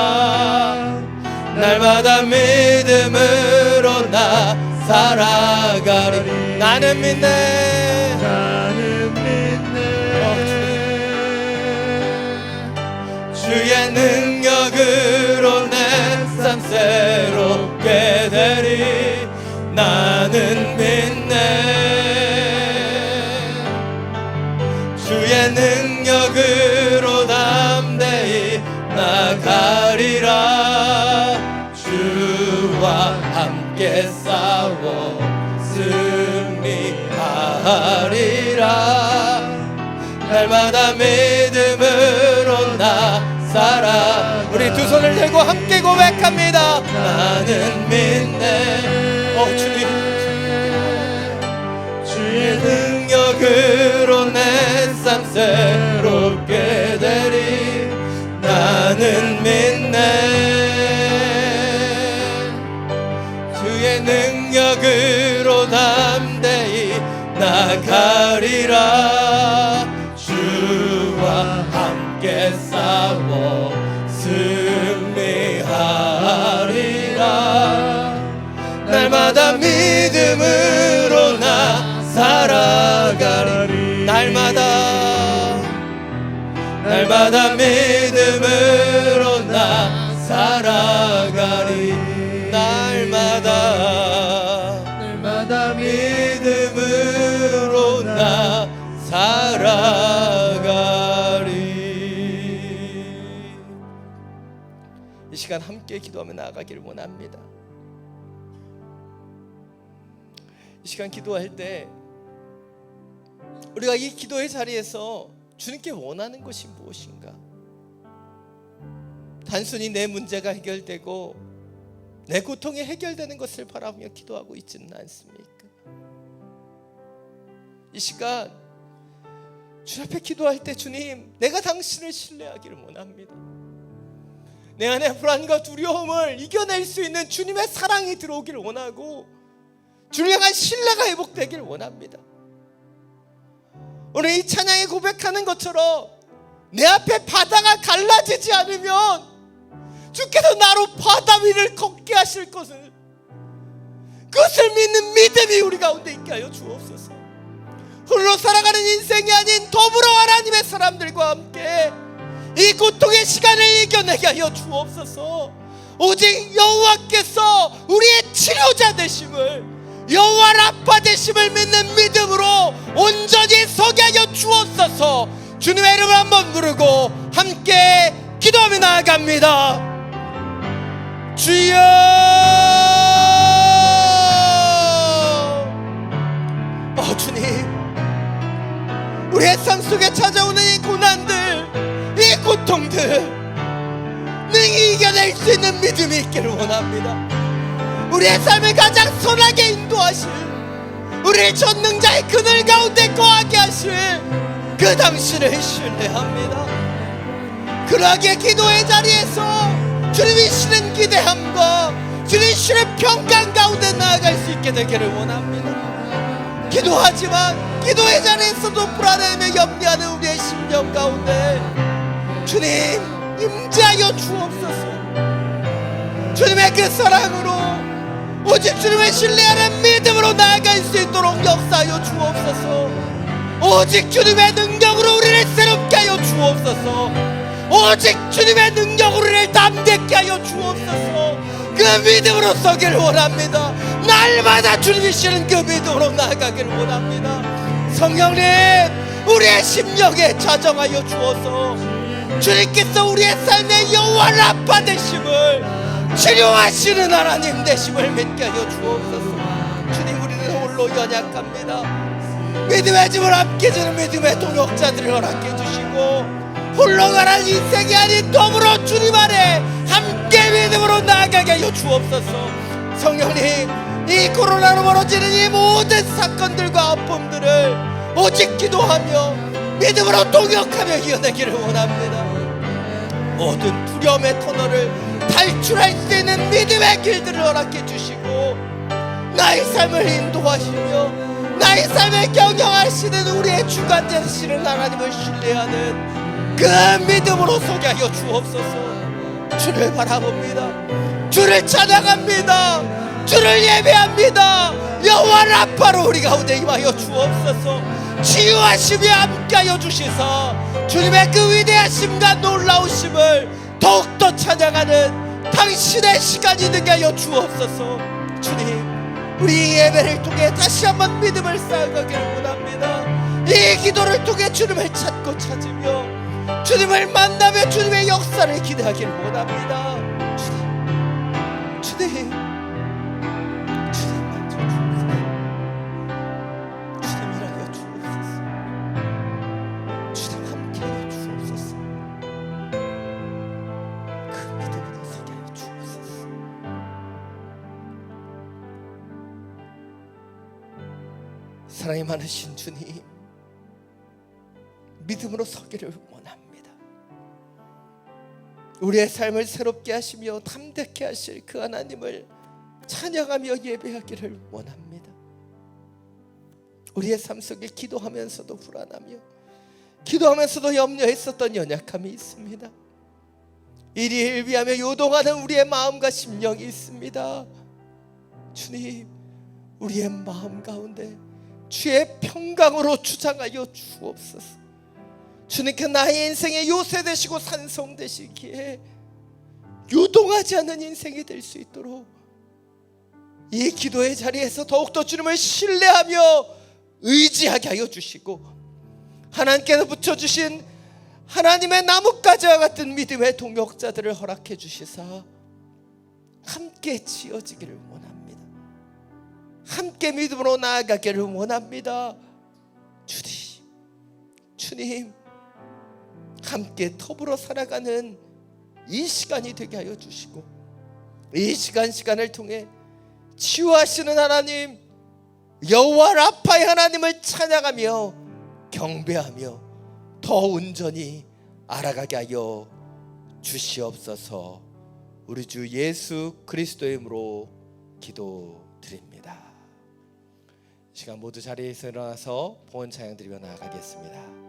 날마다 믿음으로 나 살아가리. 나는 믿네. 나는 믿네. 주의 능력으로 내 삶 새롭게 되리. 나는 믿네. 주의 능력으로 담대히 나가리라. 주와 함께 싸워 승리하리라. 날마다 믿음으로 나 살아. 우리 두 손을 들고 함께 고백합니다. 나는 믿네. 주님, 주의 능력으로 내 삶 새롭게 되리. 나는 믿네. 주의 능력으로 담대히 나가리라. 주와 함께 싸워 승리하리라. 날마다 믿음으로 나 살아가리. 날마다 믿음으로 나 살아가리. 날마다 믿음으로 나 살아가리. 이 시간 함께 기도하며 나아가기를 원합니다. 이 시간 기도할 때 우리가 이 기도의 자리에서 주님께 원하는 것이 무엇인가? 단순히 내 문제가 해결되고 내 고통이 해결되는 것을 바라보며 기도하고 있지는 않습니까? 이 시간 주 앞에 기도할 때 주님, 내가 당신을 신뢰하기를 원합니다. 내 안에 불안과 두려움을 이겨낼 수 있는 주님의 사랑이 들어오기를 원하고 주를 향한 신뢰가 회복되기를 원합니다. 오늘 이 찬양에 고백하는 것처럼 내 앞에 바다가 갈라지지 않으면 주께서 나로 바다 위를 걷게 하실 것을, 그것을 믿는 믿음이 우리 가운데 있게 하여 주옵소서. 홀로 살아가는 인생이 아닌 더불어 하나님의 사람들과 함께 이 고통의 시간을 이겨내게 하여 주옵소서. 오직 여호와께서 우리의 치료자 되심을, 여호와 라파 되심을 믿는 믿음으로 온전히 서게 하여 주옵소서. 주님의 이름을 한번 부르고 함께 기도하며 나아갑니다. 주여, 주님, 우리 우리의 삶 속에 찾아오는 이 고난들, 이 고통들 능히 이겨낼 수 있는 믿음이 있기를 원합니다. 우리의 삶을 가장 선하게 인도하실, 우리의 전능자의 그늘 가운데 거하게 하실 그 당신을 신뢰합니다. 그러하게 기도의 자리에서 주님이 주시는 기대함과 주님이 주시는 평강 가운데 나아갈 수 있게 되기를 원합니다. 기도하지만 기도의 자리에서도 불안해하며 염려하는 우리의 심령 가운데 주님 임재하여 주옵소서. 주님의 그 사랑으로 오직 주님을 신뢰하는 믿음으로 나아갈 수 있도록 역사하여 주옵소서. 오직 주님의 능력으로 우리를 새롭게 하여 주옵소서. 오직 주님의 능력으로 우리를 담대케 하여 주옵소서. 그 믿음으로 서기를 원합니다. 날마다 주님이 주시는 그 믿음으로 나아가기를 원합니다. 성령님, 우리의 심령에 자정하여 주어서 주님께서 우리의 삶의 여호와 라파 되심을, 치료하시는 하나님 되심을 믿게 하여 주옵소서. 주님, 우리는 홀로 연약합니다. 믿음의 짐을 함께 지는 믿음의 동역자들을 허락해 주시고 홀로 가는 인생이 아닌 더불어 주님 안에 함께 믿음으로 나아가게 하여 주옵소서. 성령님, 이 코로나로 벌어지는 이 모든 사건들과 아픔들을 오직 기도하며 믿음으로 동역하며 이겨내기를 원합니다. 모든 두려움의 터널을 탈출할 수 있는 믿음의 길들을 허락해 주시고 나의 삶을 인도하시며 나의 삶을 경영하시는 우리의 주관 되시는 하나님을 신뢰하는 그 믿음으로 서게 하여 주옵소서. 주를 바라봅니다. 주를 찬양합니다. 주를 예배합니다. 여호와 라파로 우리 가운데 임하여 주옵소서. 치유하심이 함께하여 주시사 주님의 그 위대하심과 놀라우심을 더욱더 찬양하는 당신의 시간이 되게 하여 주옵소서. 주님, 우리 예배를 통해 다시 한번 믿음을 쌓아가기를 원합니다. 이 기도를 통해 주님을 찾고 찾으며 주님을 만나며 주님의 역사를 기대하기를 원합니다. 주님 만져주옵소서. 주님 일하여 주옵소서. 주님 함께하여 주옵소서. 그 믿음으로 서게 하여 주옵소서. 사랑이 많으신 주님, 믿음으로 서기를 원합니다. 우리의 삶을 새롭게 하시며 담대케 하실 그 하나님을 찬양하며 예배하기를 원합니다. 우리의 삶 속에 기도하면서도 불안하며 기도하면서도 염려했었던 연약함이 있습니다. 일희일비하며 요동하는 우리의 마음과 심령이 있습니다. 주님, 우리의 마음 가운데 주의 평강으로 주장하여 주옵소서. 주님께 나의 인생의 요새 되시고 산성 되시기에 요동하지 않는 인생이 될 수 있도록 이 기도의 자리에서 더욱더 주님을 신뢰하며 의지하게 하여 주시고 하나님께서 붙여주신 하나님의 나뭇가지와 같은 믿음의 동역자들을 허락해 주시사 함께 지어지기를 원합니다. 함께 믿음으로 나아가기를 원합니다. 주님 함께 더불어 살아가는 이 시간이 되게 하여 주시고 이 시간을 통해 치유하시는 하나님 여호와 라파의 하나님을 찬양하며 경배하며 더 온전히 알아가게 하여 주시옵소서. 우리 주 예수 그리스도의 이름으로 기도드립니다. 이 시간 모두 자리에서 일어나서 봉헌 찬양 드리며 나아가겠습니다.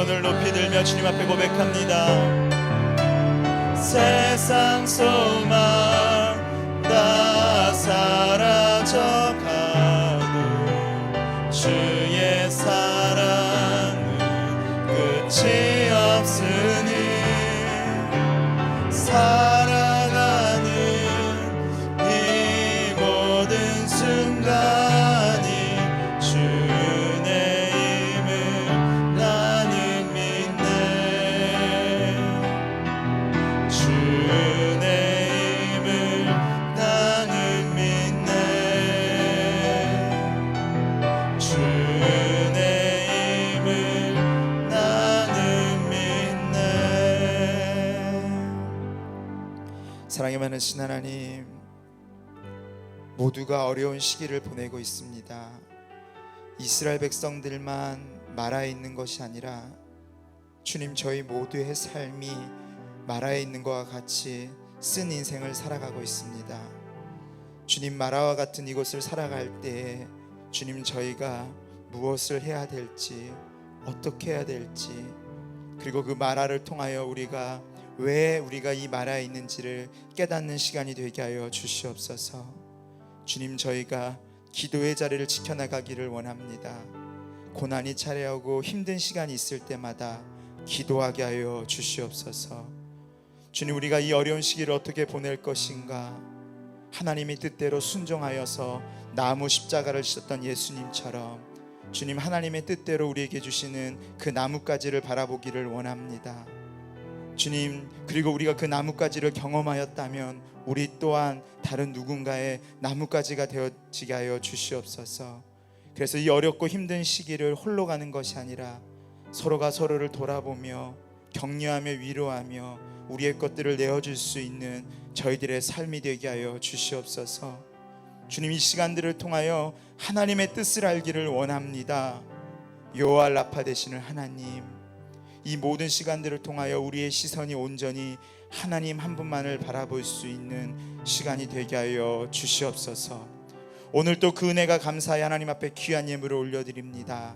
손을 높이 들며 주님 앞에 고백합니다. 세상 소망 다 사라져가도 주의 사랑은 끝이 없으니 살아가는 이 모든 순간이 주 은혜임을 나는 믿네. 주 은혜임을 나는 믿네. 주 은혜임을 나는 믿네. 사랑이 많으신 하나님, 모두가 어려운 시기를 보내고 있습니다. 이스라엘 백성들만 마라에 있는 것이 아니라 주님, 저희 모두의 삶이 마라에 있는 것과 같이 쓴 인생을 살아가고 있습니다. 주님, 마라와 같은 이곳을 살아갈 때 주님, 저희가 무엇을 해야 될지, 어떻게 해야 될지, 그리고 그 마라를 통하여 왜 우리가 이 마라에 있는지를 깨닫는 시간이 되게 하여 주시옵소서. 주님, 저희가 기도의 자리를 지켜나가기를 원합니다. 고난이 차례하고 힘든 시간이 있을 때마다 기도하게 하여 주시옵소서. 주님, 우리가 이 어려운 시기를 어떻게 보낼 것인가, 하나님의 뜻대로 순종하여서 나무 십자가를 지셨던 예수님처럼 주님, 하나님의 뜻대로 우리에게 주시는 그 나뭇가지를 바라보기를 원합니다. 주님, 그리고 우리가 그 나뭇가지를 경험하였다면 우리 또한 다른 누군가의 나뭇가지가 되어지게 하여 주시옵소서. 그래서 이 어렵고 힘든 시기를 홀로 가는 것이 아니라 서로가 서로를 돌아보며 격려하며 위로하며 우리의 것들을 내어줄 수 있는 저희들의 삶이 되게 하여 주시옵소서. 주님, 이 시간들을 통하여 하나님의 뜻을 알기를 원합니다. 여호와 라파 되시는 하나님, 이 모든 시간들을 통하여 우리의 시선이 온전히 하나님 한 분만을 바라볼 수 있는 시간이 되게 하여 주시옵소서. 오늘 또 그 은혜가 감사히 하나님 앞에 귀한 예물을 올려드립니다.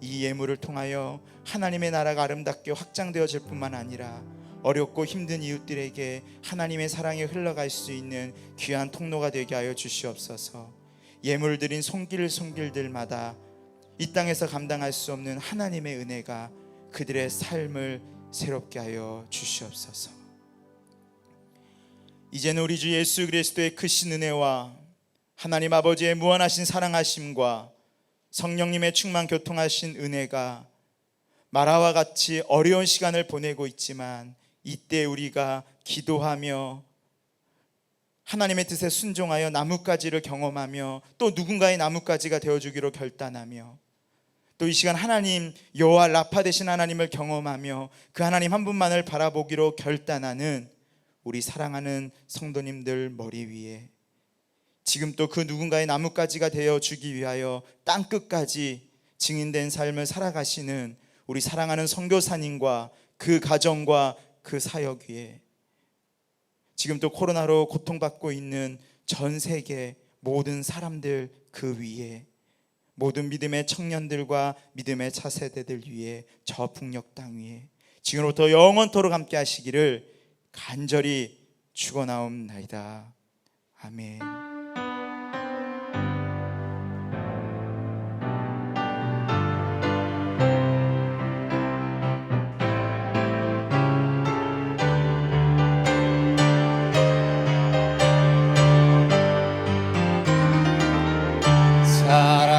이 예물을 통하여 하나님의 나라가 아름답게 확장되어질 뿐만 아니라 어렵고 힘든 이웃들에게 하나님의 사랑이 흘러갈 수 있는 귀한 통로가 되게 하여 주시옵소서. 예물 드린 손길들마다 이 땅에서 감당할 수 없는 하나님의 은혜가 그들의 삶을 새롭게 하여 주시옵소서. 이제는 우리 주 예수 그리스도의 크신 은혜와 하나님 아버지의 무한하신 사랑하심과 성령님의 충만 교통하신 은혜가 마라와 같이 어려운 시간을 보내고 있지만 이때 우리가 기도하며 하나님의 뜻에 순종하여 나뭇가지를 경험하며 또 누군가의 나뭇가지가 되어주기로 결단하며 또 이 시간 하나님 여호와 라파 되신 하나님을 경험하며 그 하나님 한 분만을 바라보기로 결단하는 우리 사랑하는 성도님들 머리 위에 지금 또 그 누군가의 나뭇가지가 되어주기 위하여 땅끝까지 증인된 삶을 살아가시는 우리 사랑하는 선교사님과 그 가정과 그 사역 위에 지금 또 코로나로 고통받고 있는 전 세계 모든 사람들 그 위에 모든 믿음의 청년들과 믿음의 차세대들 위에 저 북녘 땅 위에 지금부터 영원토록 함께 하시기를 간절히 축원하옵나이다. 아멘.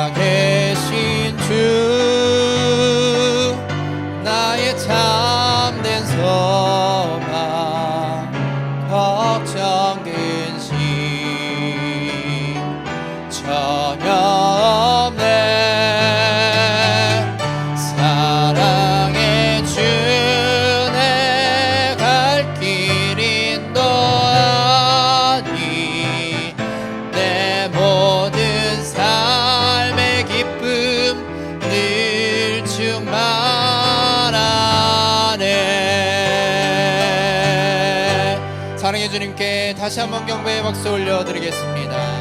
살아계신 주 나의 참된 소망 걱정 근심 전혀 없네 사랑의 주 내 갈 길 인도하니 내 모든 삶의 기쁨 늘 충만하네. 사랑의 주님께 다시 한번 경배의 박수 올려드리겠습니다.